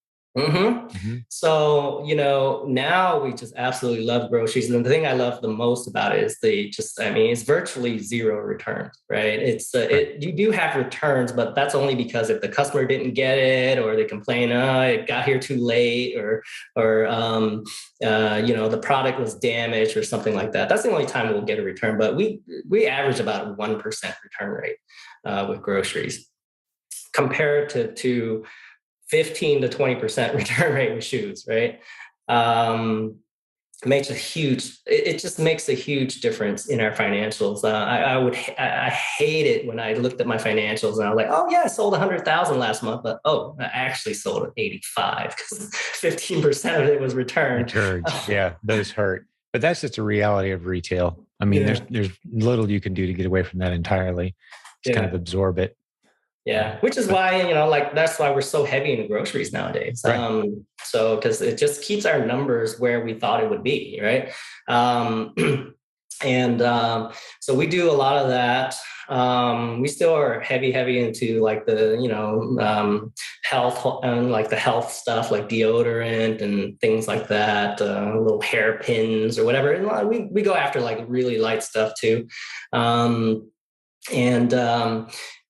So, now we just absolutely love groceries. And the thing I love the most about it is it's virtually zero returns, right? You do have returns, but that's only because if the customer didn't get it, or they complain, it got here too late, or the product was damaged or something like that. That's the only time we'll get a return. But we average about 1% return rate with groceries compared to 15 to 20% return rate with shoes, right? It just makes a huge difference in our financials. I hate it when I looked at my financials and I was like, oh yeah, I sold 100,000 last month, but I actually sold 85 because 15% of it was returned. Yeah, those hurt. But that's just a reality of retail. I mean, there's little you can do to get away from that entirely. Just kind of absorb it. Yeah, which is why, that's why we're so heavy in groceries nowadays. Right. So because it just keeps our numbers where we thought it would be, right? So we do a lot of that. We still are heavy into like the, health and like the health stuff, like deodorant and things like that, little hairpins or whatever. And we go after like really light stuff too.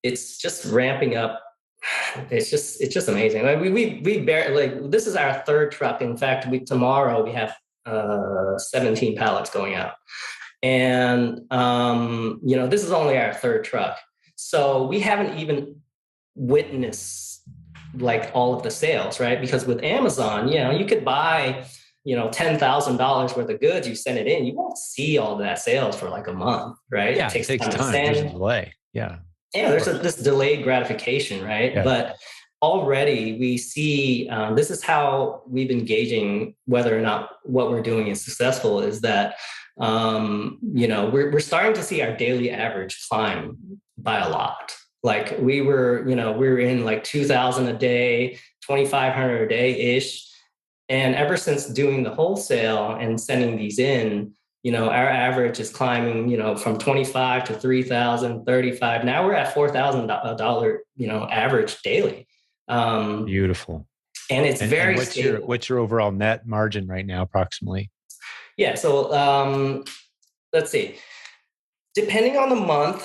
It's just ramping up. It's just amazing. We barely, this is our 3rd truck. In fact, tomorrow we have 17 pallets going out. And, this is only our 3rd truck. So we haven't even witnessed like all of the sales, right? Because with Amazon, you could buy, $10,000 worth of goods, you send it in, you won't see all that sales for like a month, right? Yeah, it takes time. There's a delay. Yeah. Yeah, there's this delayed gratification, right? Yeah. But already we see, this is how we've been gauging whether or not what we're doing is successful, is that We're starting to see our daily average climb by a lot. Like we were in like 2,000 a day, 2,500 a day ish. And ever since doing the wholesale and sending these in, our average is climbing, from 25 to 3,000, 35. Now we're at $4,000, average daily. Beautiful. And it's very what's stable. What's your overall net margin right now, approximately? Yeah. So let's see. Depending on the month,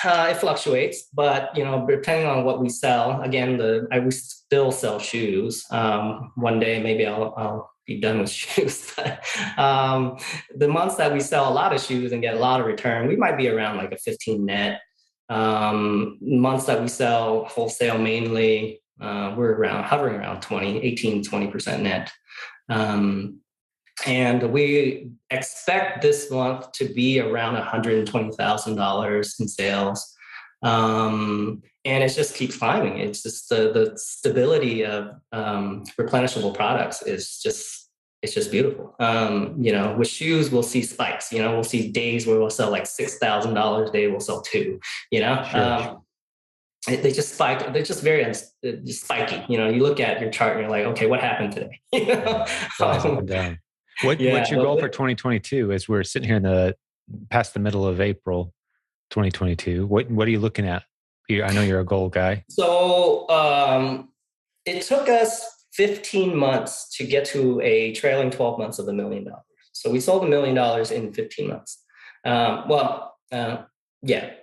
it fluctuates, but depending on what we sell, again, we still sell shoes. One day, maybe I'll be done with shoes. The months that we sell a lot of shoes and get a lot of return, we might be around like a 15 net. Months that we sell wholesale mainly, we're hovering around 20% net. And we expect this month to be around $120,000 in sales. And it just keeps climbing. It's just the stability of replenishable products is just beautiful. With shoes, we'll see spikes. We'll see days where we'll sell like $6,000 a day, we'll sell two. Sure. They just spike. They're just very spiky. You look at your chart and you're like, okay, what happened today? Flies up and down. What's your goal for 2022 as we're sitting here past the middle of April 2022? What are you looking at? I know you're a goal guy. So it took us 15 months to get to a trailing 12 months of $1 million. So we sold $1 million in 15 months.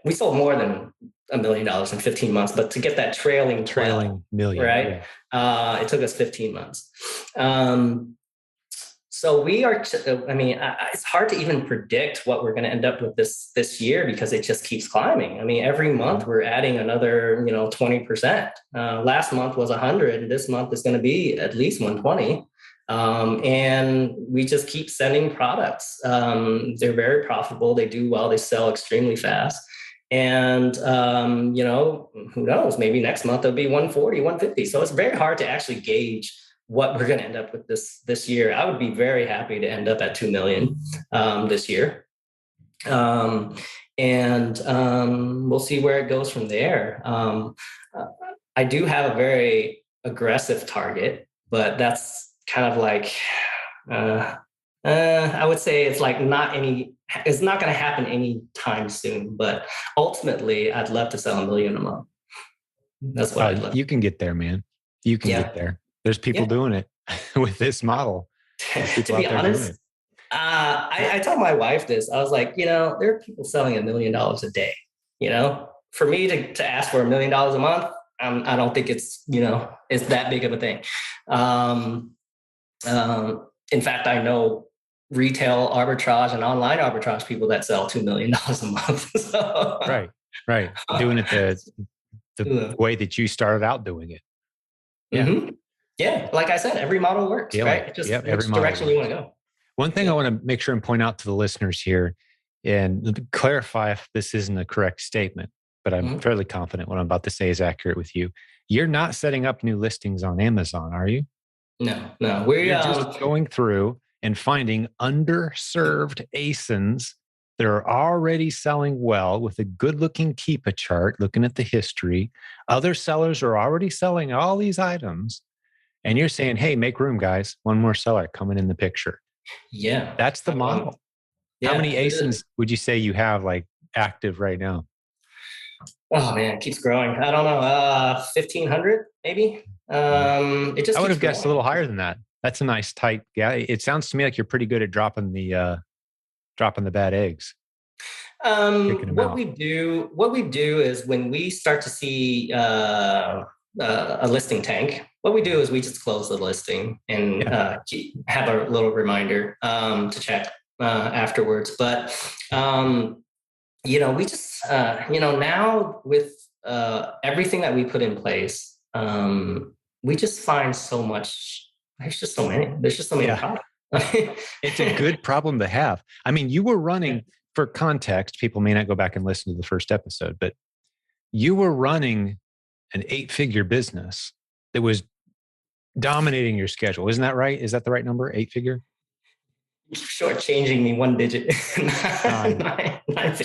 We sold more than $1 million in 15 months, but to get that trailing million, right? Yeah. It took us 15 months. So we are, it's hard to even predict what we're going to end up with this year because it just keeps climbing. Every month we're adding another, 20%. Last month was 100. This month is going to be at least 120. And we just keep sending products. They're very profitable. They do well. They sell extremely fast. And, who knows, maybe next month it'll be 140, 150. So it's very hard to actually gauge what we're going to end up with this year. I would be very happy to end up at 2 million this year. We'll see where it goes from there. I do have a very aggressive target, but that's kind of like, I would say it's like it's not going to happen anytime soon, but ultimately I'd love to sell 1 million a month. That's what I'd love. You can get there, man. You can get there. There's people doing it with this model. To be honest, I told my wife this. I was like, there are people selling $1 million a day. For me to ask for $1 million a month, I don't think it's it's that big of a thing. In fact, I know retail arbitrage and online arbitrage people that sell $2 million a month. So. Right. Doing it the way that you started out doing it. Yeah. Mm-hmm. Yeah, like I said, every model works, right? It just which direction you want to go. One thing I want to make sure and point out to the listeners here and clarify if this isn't a correct statement, but I'm fairly confident what I'm about to say is accurate with you. You're not setting up new listings on Amazon, are you? No. We're just going through and finding underserved ASINs that are already selling well with a good-looking Keepa chart, looking at the history. Other sellers are already selling all these items. And you're saying, hey, make room, guys. One more seller coming in the picture. Yeah. That's the model. How many ASINs would you say you have like active right now? Oh man, it keeps growing. I don't know, 1,500 maybe. I would have guessed a little higher than that. That's a nice tight guy. It sounds to me like you're pretty good at dropping the bad eggs. What we do is when we start to see a listing tank, what we do is we just close the listing and have a little reminder to check afterwards. But we just now with everything that we put in place, we just find so much. There's just so many products. It's a good problem to have. You were running, for context, people may not go back and listen to the first episode, but you were running an 8-figure business that was dominating your schedule. Isn't that right? Is that the right number? 8-figure? shortchanging me one digit. Time.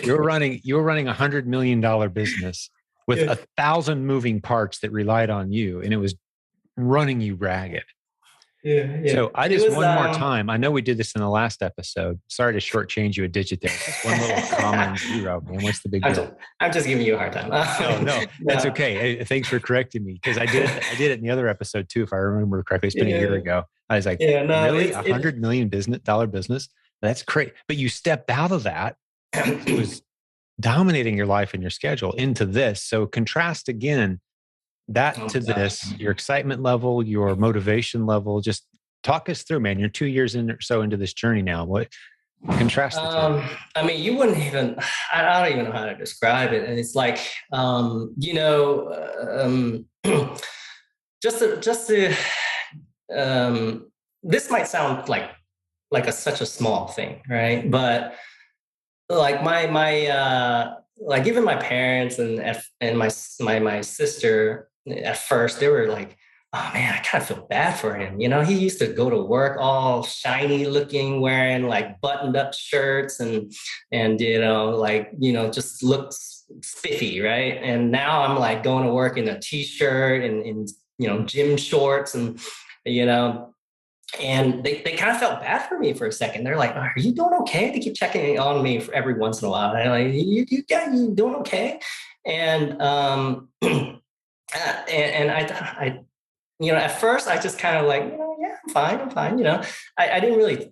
You were running $100 million business with Yeah. 1,000 moving parts that relied on you, and it was running you ragged. Yeah, yeah. So I It just was one more time. I know we did this in the last episode. Sorry to shortchange you a digit there. It's just one little comma and zero, man. What's the big deal? I'm just giving you a hard time. No, that's No. okay. Hey, thanks for correcting me, because I did it in the other episode too, if I remember correctly. It's been a year Yeah, ago. I was like, yeah. No, really, $100 million business? That's great. But you stepped out of that. It was dominating your life and your schedule into this. So contrast again that oh to my gosh. this, your excitement level, your motivation level. Just talk us through, man. You're 2 years in or so into this journey now. What contrast the two? I mean, you wouldn't even, I don't even know how to describe it. And it's like, just to, this might sound like such a small thing, right? But like like even my parents and my sister at first, they were like, oh man, I kind of feel bad for him. He used to go to work all shiny looking, wearing like buttoned up shirts and just looks spiffy, right? And now I'm like going to work in a t-shirt and in gym shorts you know and they kind of felt bad for me for a second. They're like, "Are you doing okay?" They keep checking on me for every once in a while. And I'm like, you doing okay?" And and I at first I just kind of like, yeah, I'm fine. I didn't really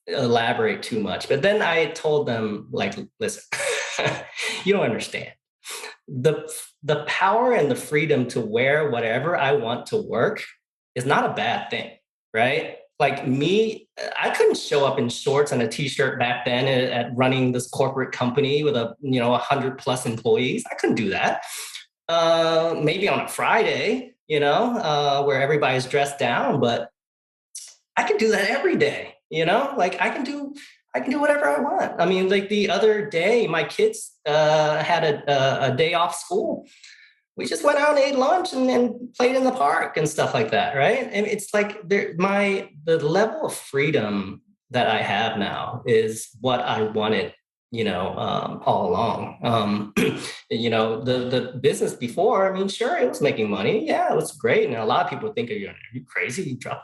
elaborate too much, but then I told them like, listen, you don't understand the power and the freedom to wear whatever I want to work is not a bad thing, right? Like me, I couldn't show up in shorts and a t-shirt back then at running this corporate company with 100+ employees. I couldn't do that. Maybe on a Friday, where everybody's dressed down, but I can do that every day. Like I can do whatever I want. I mean, like the other day, my kids had a day off school. We just went out and ate lunch and played in the park and stuff like that, right? And it's like the level of freedom that I have now is what I wanted, all along. The business before, I mean, sure, it was making money. Yeah, it was great. And a lot of people think, are you crazy? I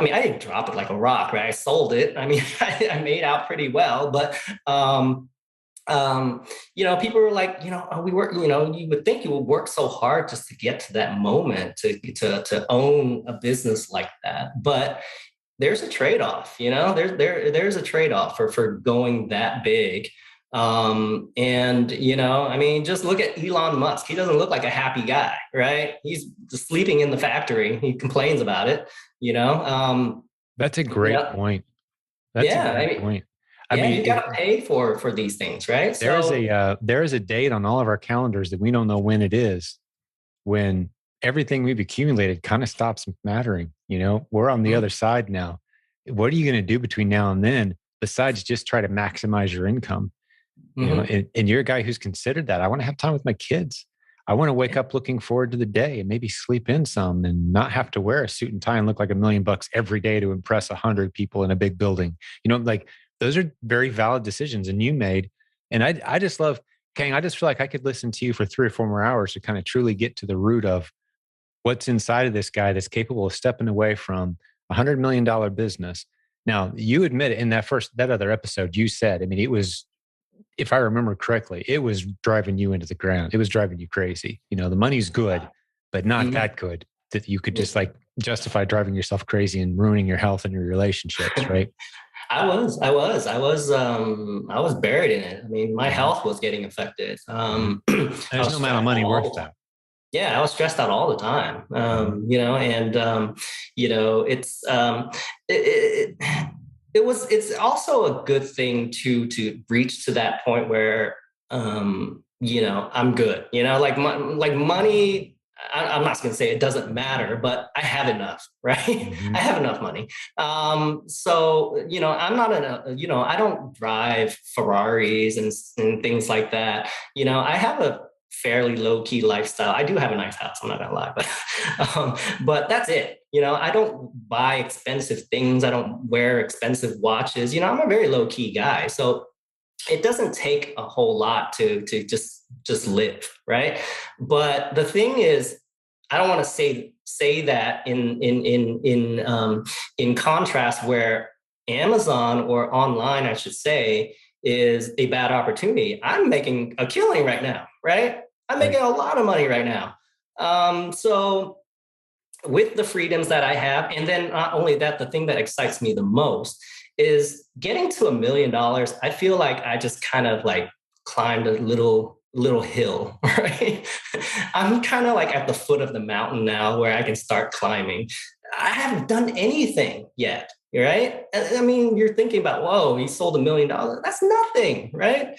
mean, I didn't drop it like a rock, right? I sold it. I mean, I made out pretty well, but people were like, we work, you would think you would work so hard just to get to that moment to own a business like that. But there's a trade-off, there's a trade-off for going that big. I mean, just look at Elon Musk. He doesn't look like a happy guy, right? He's just sleeping in the factory. He complains about it, That's a great point. That's a yeah, I great mean, point. I yeah, mean, you got to pay for these things, right? So there is a date on all of our calendars that we don't know when it is, when everything we've accumulated kind of stops mattering. We're on the other side now. What are you going to do between now and then besides just try to maximize your income? And you're a guy who's considered that. I want to have time with my kids. I want to wake up looking forward to the day and maybe sleep in some and not have to wear a suit and tie and look like $1 million every day to impress 100 people in a big building. Like those are very valid decisions, and you made. And I just love, Kang, I just feel like I could listen to you for 3 or 4 more hours to kind of truly get to the root of what's inside of this guy that's capable of stepping away from $100 million business. Now, you admit it in that other episode, you said, I mean, it was, if I remember correctly, it was driving you into the ground. It was driving you crazy. The money's good, but not that good that you could just like justify driving yourself crazy and ruining your health and your relationships, right? I was buried in it. I mean, my health was getting affected. I There's was no amount of stressed money out worth all the time. that. Yeah, I was stressed out all the time. It's it's also a good thing to reach to that point where I'm good. Like money. I'm not going to say it doesn't matter, but I have enough, right? I have enough money. So, I'm not I don't drive Ferraris and things like that. I have fairly low key lifestyle. I do have a nice house, I'm not gonna lie, but that's it. I don't buy expensive things. I don't wear expensive watches. I'm a very low key guy. So it doesn't take a whole lot to just live, right? But the thing is, I don't want to say that in contrast where Amazon, or online, I should say, is a bad opportunity. I'm making a killing right now, right? I'm making a lot of money right now. So with the freedoms that I have, and then not only that, the thing that excites me the most is getting to $1 million. I feel like I just kind of like climbed a little hill, right? I'm kind of like at the foot of the mountain now where I can start climbing. I haven't done anything yet, right? I mean, you're thinking about, whoa, he sold $1 million. That's nothing, right?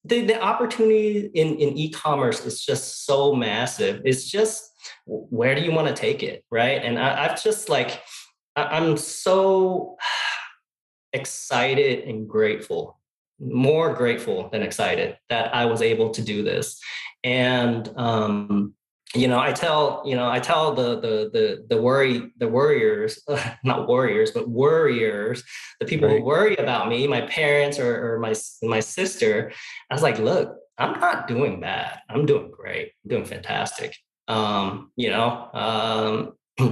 The opportunity in e-commerce is just so massive. It's just, where do you want to take it, right? And I've just like, I'm so excited and grateful, more grateful than excited that I was able to do this. And I tell the worriers, not warriors, but worriers, the people who worry about me, my parents or my sister. I was like, look, I'm not doing bad. I'm doing great. I'm doing fantastic.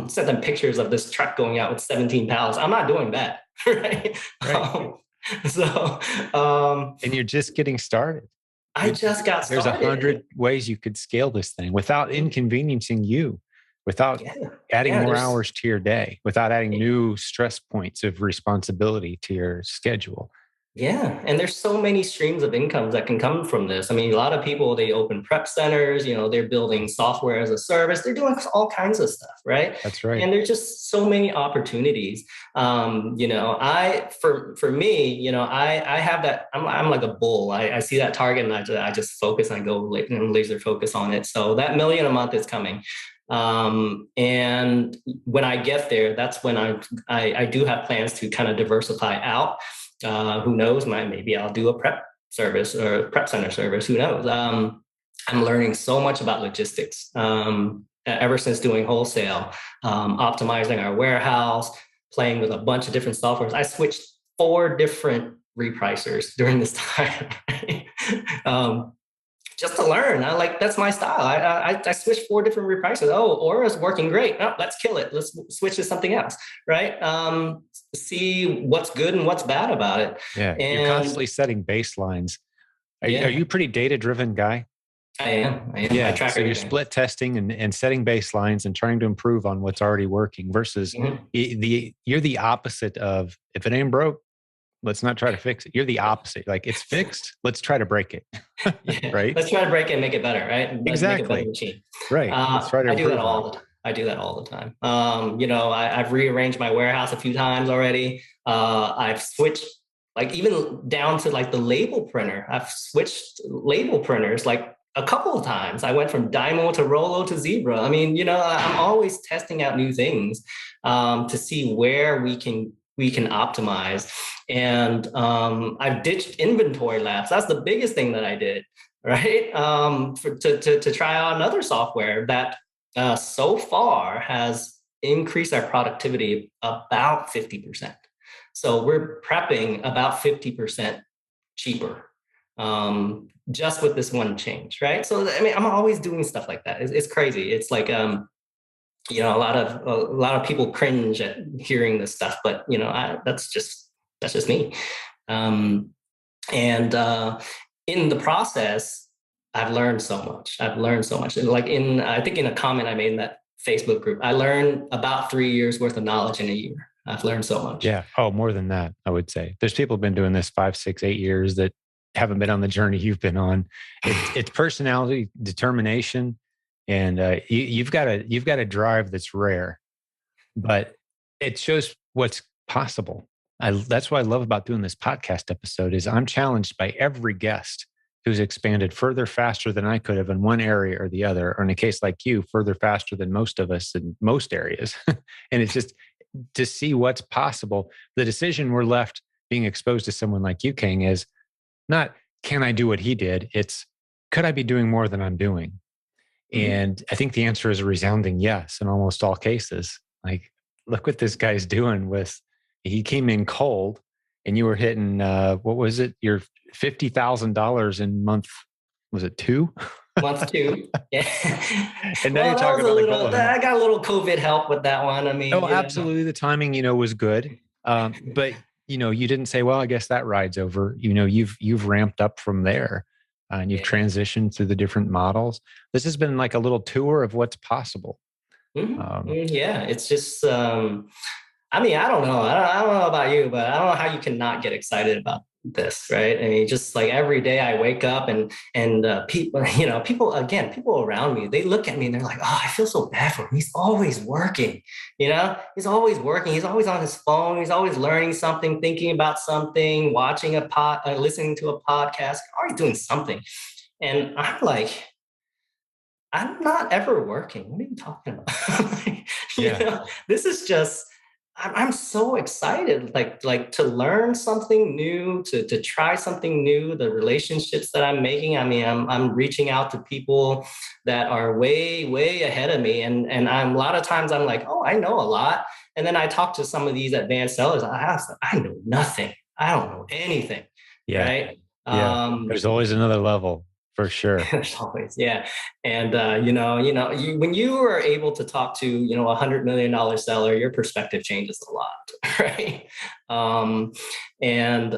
Sent them pictures of this truck going out with 17 pallets. I'm not doing that, right? And you're just getting started. I just got started. There's 100 ways you could scale this thing without inconveniencing you, without adding more hours to your day, without adding new stress points of responsibility to your schedule. Yeah. And there's so many streams of incomes that can come from this. I mean, a lot of people, they open prep centers, they're building software as a service. They're doing all kinds of stuff, right? That's right. And there's just so many opportunities. For me, I have that, I'm like a bull. I see that target and I just focus and I go and laser focus on it. So that $1 million a month is coming. And when I get there, that's when I do have plans to kind of diversify out. Who knows? Maybe I'll do a prep service or a prep center service. Who knows? I'm learning so much about logistics ever since doing wholesale, optimizing our warehouse, playing with a bunch of different softwares. I switched 4 different repricers during this time. Just to learn. That's my style. I switched 4 different repricers. Oh, Aura's working great. Oh, let's kill it. Let's switch to something else, right? See what's good and what's bad about it. Yeah, you're constantly setting baselines. Are you a pretty data-driven guy? I am. Yeah, I track you're split testing and setting baselines and trying to improve on what's already working versus you're the opposite of, if it ain't broke, let's not try to fix it. You're the opposite. Like, it's fixed. Let's try to break it. Right? Let's try to break it and make it better, right? Exactly. Make a better machine. Right. Let's try to I do that all the time. I do that all the time. I've rearranged my warehouse a few times already. I've switched, like, even down to like the label printer. I've switched label printers like a couple of times. I went from Dymo to Rollo to Zebra. I mean, I'm always testing out new things to see where we can optimize. And I've ditched inventory labs. That's the biggest thing that I did, right? To try out another software that so far has increased our productivity about 50%. So we're prepping about 50% cheaper just with this one change, right? So, I mean, I'm always doing stuff like that. It's crazy. It's like, a lot of people cringe at hearing this stuff, but that's just me. And in the process, I've learned so much. And like I think in a comment I made in that Facebook group, I learned about 3 years worth of knowledge in a year. I've learned so much. Yeah. Oh, more than that, I would say. There's people who've been doing this 5, 6, 8 years that haven't been on the journey you've been on. It's personality, determination. And you've got a drive that's rare, but it shows what's possible. That's what I love about doing this podcast episode is I'm challenged by every guest who's expanded further, faster than I could have in one area or the other, or in a case like you, further, faster than most of us in most areas. And it's just to see what's possible. The decision we're left being exposed to someone like you, Khang, is not, can I do what he did? It's, could I be doing more than I'm doing? Mm-hmm. And I think the answer is a resounding yes in almost all cases. Like, look what this guy's doing with, he came in cold and you were hitting, what was it? Your $50,000 in month, was it two? Month two. Yeah. And now Well, you're that was talking a about a little, goal of half. I got a little COVID help with that one. I mean, Oh, absolutely. The timing, was good. But you didn't say, well, I guess that ride's over. You've ramped up from there, and you've yeah. transitioned through the different models. This has been like a little tour of what's possible. Mm-hmm. Um, Yeah. It's just, I mean, I don't know. I don't know about you, but I don't know how you can not get excited about this, right? I mean, just like every day I wake up and people, people around me, they look at me and they're like, "Oh, I feel so bad for him. He's always working. He's always working. He's always on his phone. He's always learning something, thinking about something, watching listening to a podcast, always doing something." And I'm like, I'm not ever working. What are you talking about? yeah, This is just, I'm so excited, like to learn something new, to try something new, the relationships that I'm making. I mean, I'm reaching out to people that are way, way ahead of me. And I'm a lot of times I'm like, oh, I know a lot. And then I talk to some of these advanced sellers. I ask them, I know nothing. I don't know anything. yeah, Right. yeah. There's always another level for sure. There's always, yeah. And when you are able to talk to, $100 million seller, your perspective changes a lot, right? Um, and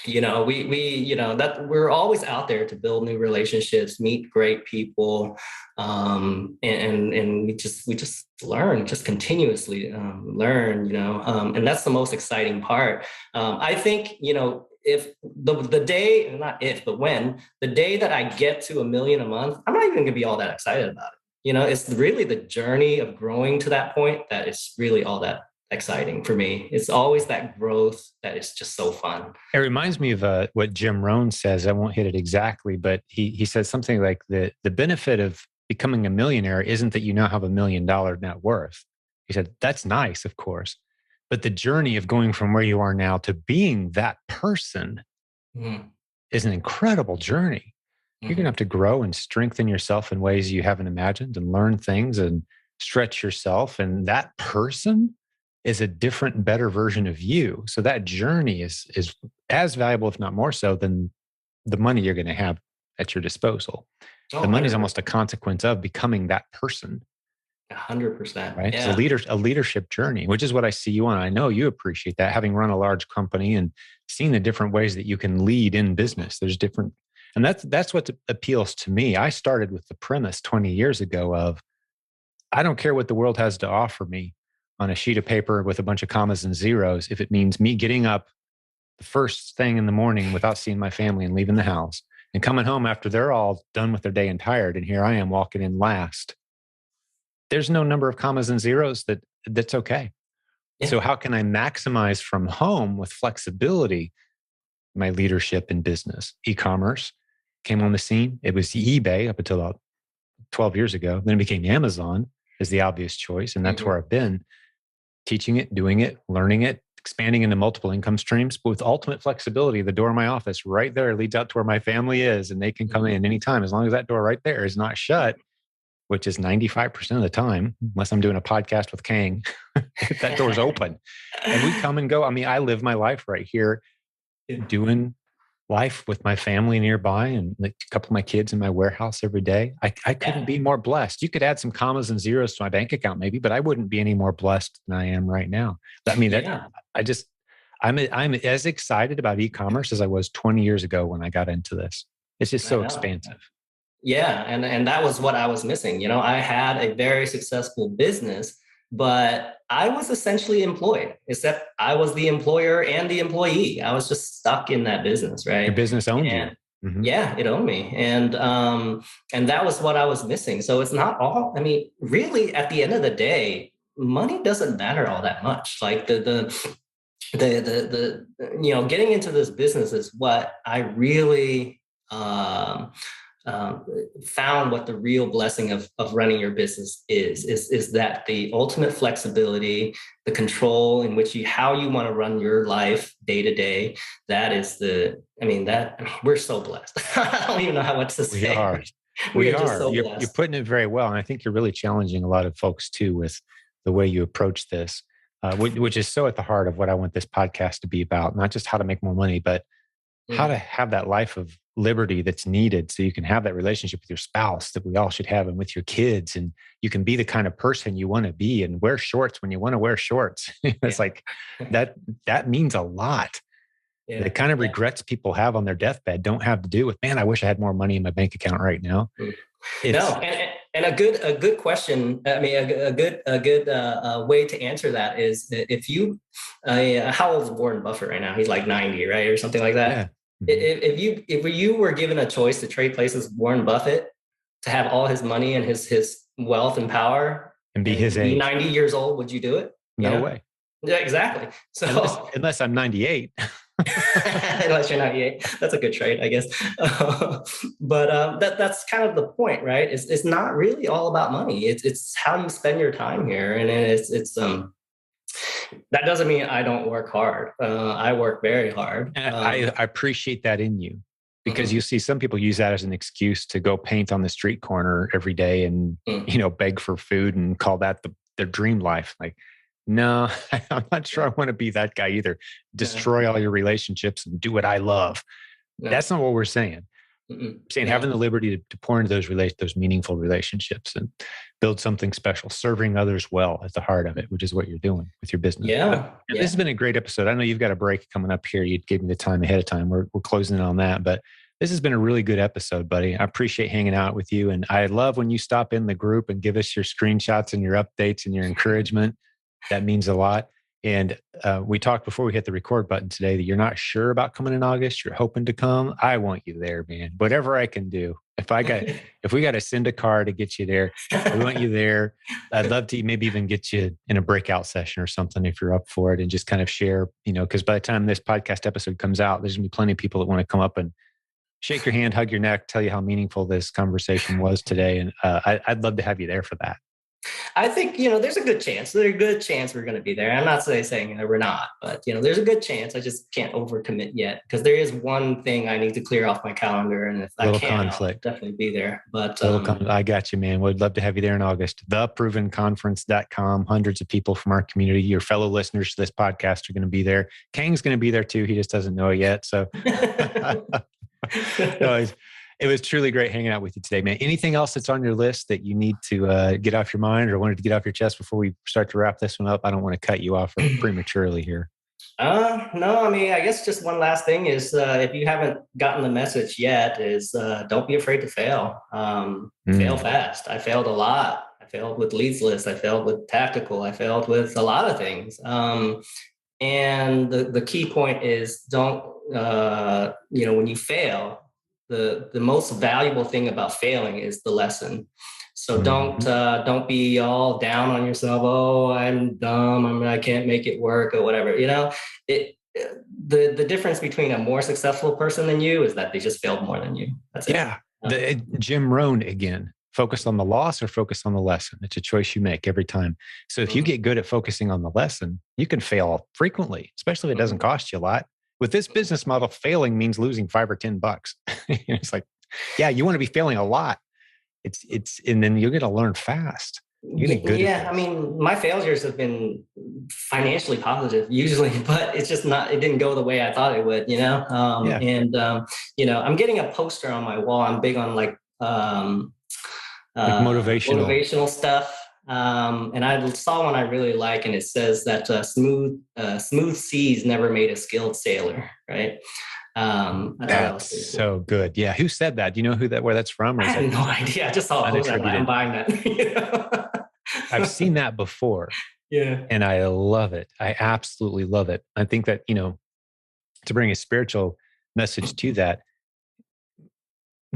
that we're always out there to build new relationships, meet great people, and we just learn, just continuously learn, and that's the most exciting part. I think, if the day, not if, but when the day that I get to 1 million a month, I'm not even going to be all that excited about it. It's really the journey of growing to that point that is really all that exciting for me. It's always that growth that is just so fun. It reminds me of what Jim Rohn says. I won't hit it exactly, but he says something like the benefit of becoming a millionaire isn't that you now have $1 million net worth. He said, that's nice, of course. But the journey of going from where you are now to being that person Mm-hmm. is an incredible journey. You're going to Mm-hmm. have to grow and strengthen yourself in ways you haven't imagined and learn things and stretch yourself. And that person is a different, better version of you. So that journey is as valuable, if not more so, than the money you're going to have at your disposal. Oh, The money is 100%. almost a consequence of becoming that person, 100%. right? It's Yeah. a leadership journey, which is what I see you on. I know you appreciate that, having run a large company and seen the different ways that you can lead in business. There's different, and that's what appeals to me. I started with the premise 20 years ago of I don't care what the world has to offer me on a sheet of paper with a bunch of commas and zeros if it means me getting up the first thing in the morning without seeing my family and leaving the house and coming home after they're all done with their day and tired. And here I am walking in last. There's no number of commas and zeros that's okay. Yeah. So how can I maximize from home with flexibility my leadership in business? E-commerce came on the scene. It was eBay up until about 12 years ago. Then it became Amazon as the obvious choice. And that's where Mm-hmm. I've been teaching it, doing it, learning it, expanding into multiple income streams, but with ultimate flexibility. The door of my office right there leads out to where my family is, and they can come in anytime as long as that door right there is not shut, which is 95% of the time, unless I'm doing a podcast with Khang, that door's open. And we come and go. I mean, I live my life right here doing life with my family nearby and like a couple of my kids in my warehouse every day. I couldn't Yeah. be more blessed. You could add some commas and zeros to my bank account maybe, but I wouldn't be any more blessed than I am right now. I mean, that Yeah. I just, I'm as excited about e-commerce as I was 20 years ago when I got into this. It's just I so know. expansive. Yeah, and that was what I was missing. I had a very successful business, but I was essentially employed, except I was the employer and the employee. I was just stuck in that business, Your right? business owned you. And Mm-hmm. yeah, it owned me. And that was what I was missing. So it's not all, I mean, really at the end of the day, money doesn't matter all that much. Like getting into this business is what I really found what the real blessing of running your business is that the ultimate flexibility, the control in which how you want to run your life day to day. That is we're so blessed. I don't even know how much to We say. are. We We are just are. so You're blessed. putting it very well. And I think you're really challenging a lot of folks too with the way you approach this, which is so at the heart of what I want this podcast to be about, not just how to make more money, but how to have that life of liberty that's needed so you can have that relationship with your spouse that we all should have and with your kids. And you can be the kind of person you want to be and wear shorts when you want to wear shorts. It's like that means a lot. Yeah. The kind of regrets people have on their deathbed don't have to do with, man, I wish I had more money in my bank account right now. No, and a good question. I mean, a good way to answer that is if you, how old is Warren Buffett right now? He's like 90, right, or something like that. Yeah. If you were given a choice to trade places with Warren Buffett to have all his money and his wealth and power And be his age. 90 years old, would you do it? No way. Yeah, exactly. So unless I'm 98. Unless you're 98, that's a good trade, I guess. But that's kind of the point, right? It's not really all about money. It's how you spend your time here, and it's that doesn't mean I don't work hard. I work very hard. And I appreciate that in you, because you see some people use that as an excuse to go paint on the street corner every day and beg for food and call that their dream life. Like, no, I'm not sure I want to be that guy either. Destroy all your relationships and do what I love. That's not what we're saying. Saying having the liberty to pour into those meaningful relationships and build something special, serving others well at the heart of it, which is what you're doing with your business. This has been a great episode. I know you've got a break coming up here. You gave me the time ahead of time. We're closing in on that, but this has been a really good episode, buddy. I appreciate hanging out with you. And I love when you stop in the group and give us your screenshots and your updates and your encouragement. That means a lot. And we talked before we hit the record button today that you're not sure about coming in August. You're hoping to come. I want you there, man. Whatever I can do. If we got to send a car to get you there, we want you there. I'd love to maybe even get you in a breakout session or something if you're up for it, and just kind of share, because by the time this podcast episode comes out, there's gonna be plenty of people that want to come up and shake your hand, hug your neck, tell you how meaningful this conversation was today. And I'd love to have you there for that. I think, there's a good chance. There's a good chance we're going to be there. I'm not saying we're not, but, there's a good chance. I just can't overcommit yet, because there is one thing I need to clear off my calendar. And if I can, I'll definitely be there. But I got you, man. We'd love to have you there in August. TheProvenConference.com. Hundreds of people from our community, your fellow listeners to this podcast, are going to be there. Kang's going to be there too. He just doesn't know it yet. So it was truly great hanging out with you today, man. Anything else that's on your list that you need to get off your mind or wanted to get off your chest before we start to wrap this one up? I don't want to cut you off prematurely here. No, I guess just one last thing is, if you haven't gotten the message yet, is don't be afraid to fail. Fail fast. I failed a lot. I failed with Leads List. I failed with Tactical. I failed with a lot of things. And the key point is don't, when you fail, the most valuable thing about failing is the lesson. So don't be all down on yourself. Oh, I'm dumb. I can't make it work or whatever. The difference between a more successful person than you is that they just failed more than you. That's it. Yeah. Jim Rohn again. Focus on the loss or focus on the lesson. It's a choice you make every time. So if you get good at focusing on the lesson, you can fail frequently, especially if it doesn't cost you a lot. With this business model, failing means losing $5 or $10. It's like, yeah, you want to be failing a lot. And then you're going to learn fast. My failures have been financially positive usually, but it's just not. It didn't go the way I thought it would. And I'm getting a poster on my wall. I'm big on like motivational stuff. And I saw one I really like, and it says that smooth seas never made a skilled sailor, right? That's so good. Yeah. Who said that? Do you know where that's from? I have no idea. I just saw it. I'm buying that. I've seen that before. Yeah. And I love it. I absolutely love it. I think that, to bring a spiritual message to that,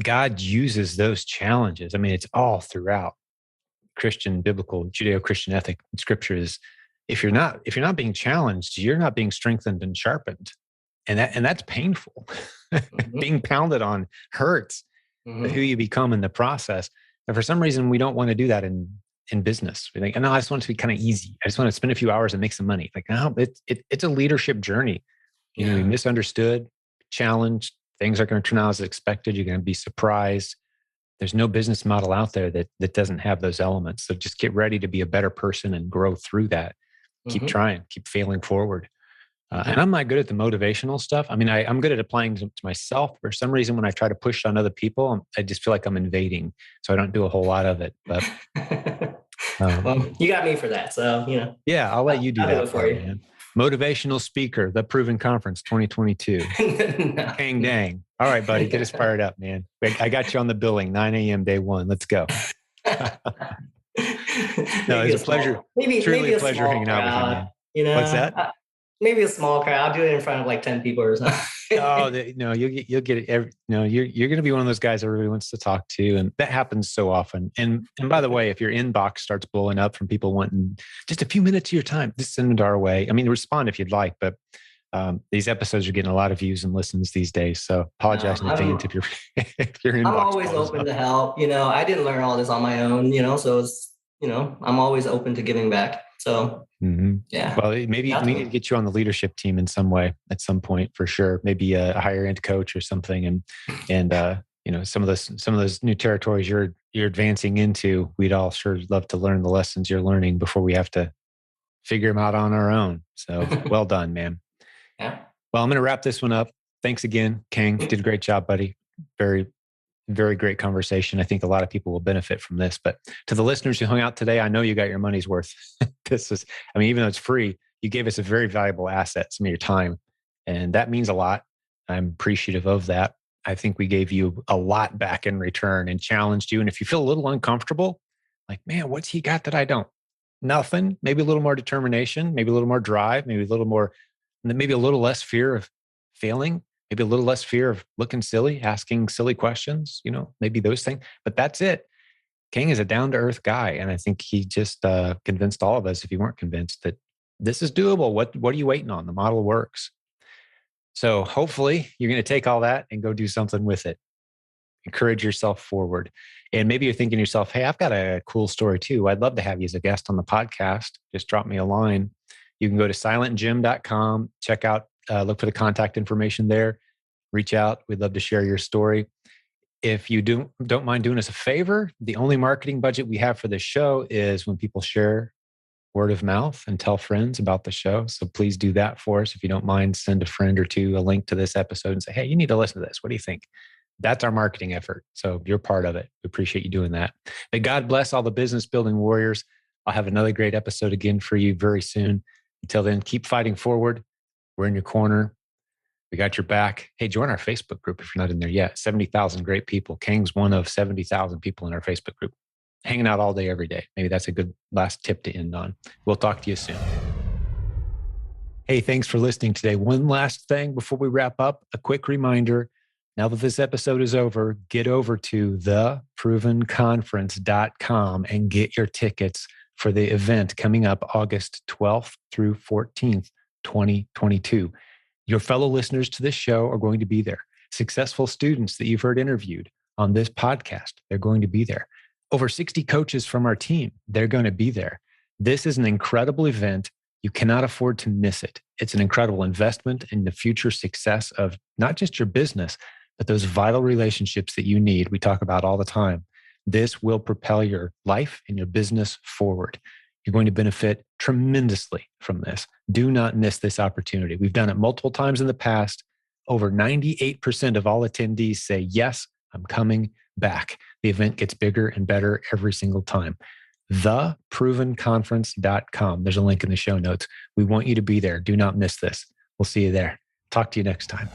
God uses those challenges. It's all throughout Christian, biblical, Judeo-Christian ethic and scripture is, if you're not being challenged, you're not being strengthened and sharpened. And that's painful. Being pounded on hurts. but who you become in the process. And for some reason, we don't want to do that in business. We think, no, I just want it to be kind of easy. I just want to spend a few hours and make some money. Like, no, it's a leadership journey. You know, you misunderstood, challenged. Things are going to turn out as expected. You're going to be surprised. There's no business model out there that doesn't have those elements. So just get ready to be a better person and grow through that. Keep trying, keep failing forward. And I'm not good at the motivational stuff. I mean, I'm good at applying to myself. For some reason, when I try to push on other people, I just feel like I'm invading. So I don't do a whole lot of it. But well, you got me for that. So, yeah, I'll let you do I'll that do it for you. Man. Motivational speaker, the Proven Conference 2022. Khang Dang. All right, buddy, get us fired up, man. I got you on the billing, 9 a.m. day one. Let's go. No, it's a pleasure. Truly a pleasure hanging out with you, man. What's that? Maybe a small crowd. I'll do it in front of like 10 people or something. No, you'll get it. You're going to be one of those guys everybody wants to talk to, and that happens so often. And by the way, if your inbox starts blowing up from people wanting just a few minutes of your time, just send it our way. I mean, respond if you'd like, but these episodes are getting a lot of views and listens these days. So apologize in advance if your inbox. I'm always open to help. I didn't learn all this on my own. So it's I'm always open to giving back. So yeah. Well, maybe we need to get you on the leadership team in some way at some point for sure. Maybe a higher end coach or something, and some of those new territories you're advancing into. We'd all sure love to learn the lessons you're learning before we have to figure them out on our own. So well done, man. Yeah. Well, I'm going to wrap this one up. Thanks again, Khang. Did a great job, buddy. Very, very great conversation. I think a lot of people will benefit from this. But to the listeners who hung out today, I know you got your money's worth. Even though it's free, you gave us a very valuable asset, some of your time. And that means a lot. I'm appreciative of that. I think we gave you a lot back in return and challenged you. And if you feel a little uncomfortable, like, man, what's he got that I don't? Nothing. Maybe a little more determination, maybe a little more drive, maybe a little less fear of failing. Maybe a little less fear of looking silly, asking silly questions, maybe those things. But that's it. Khang is a down-to-earth guy. And I think he just convinced all of us, if you weren't convinced, that this is doable. What are you waiting on? The model works. So hopefully you're going to take all that and go do something with it. Encourage yourself forward. And maybe you're thinking to yourself, hey, I've got a cool story too. I'd love to have you as a guest on the podcast. Just drop me a line. You can go to silentjim.com, check out, look for the contact information there. Reach out. We'd love to share your story. If you don't mind doing us a favor, the only marketing budget we have for this show is when people share word of mouth and tell friends about the show. So please do that for us. If you don't mind, send a friend or two a link to this episode and say, hey, you need to listen to this. What do you think? That's our marketing effort. So you're part of it. We appreciate you doing that. May God bless all the business building warriors. I'll have another great episode again for you very soon. Until then, keep fighting forward. We're in your corner. We got your back. Hey, join our Facebook group if you're not in there yet. 70,000 great people. Khang's one of 70,000 people in our Facebook group. Hanging out all day, every day. Maybe that's a good last tip to end on. We'll talk to you soon. Hey, thanks for listening today. One last thing before we wrap up, a quick reminder. Now that this episode is over, get over to theprovenconference.com and get your tickets for the event coming up August 12th through 14th, 2022. Your fellow listeners to this show are going to be there. Successful students that you've heard interviewed on this podcast, they're going to be there. Over 60 coaches from our team, they're going to be there. This is an incredible event. You cannot afford to miss it. It's an incredible investment in the future success of not just your business, but those vital relationships that you need. We talk about all the time. This will propel your life and your business forward. You're going to benefit tremendously from this. Do not miss this opportunity. We've done it multiple times in the past. Over 98% of all attendees say, yes, I'm coming back. The event gets bigger and better every single time. Theprovenconference.com. There's a link in the show notes. We want you to be there. Do not miss this. We'll see you there. Talk to you next time.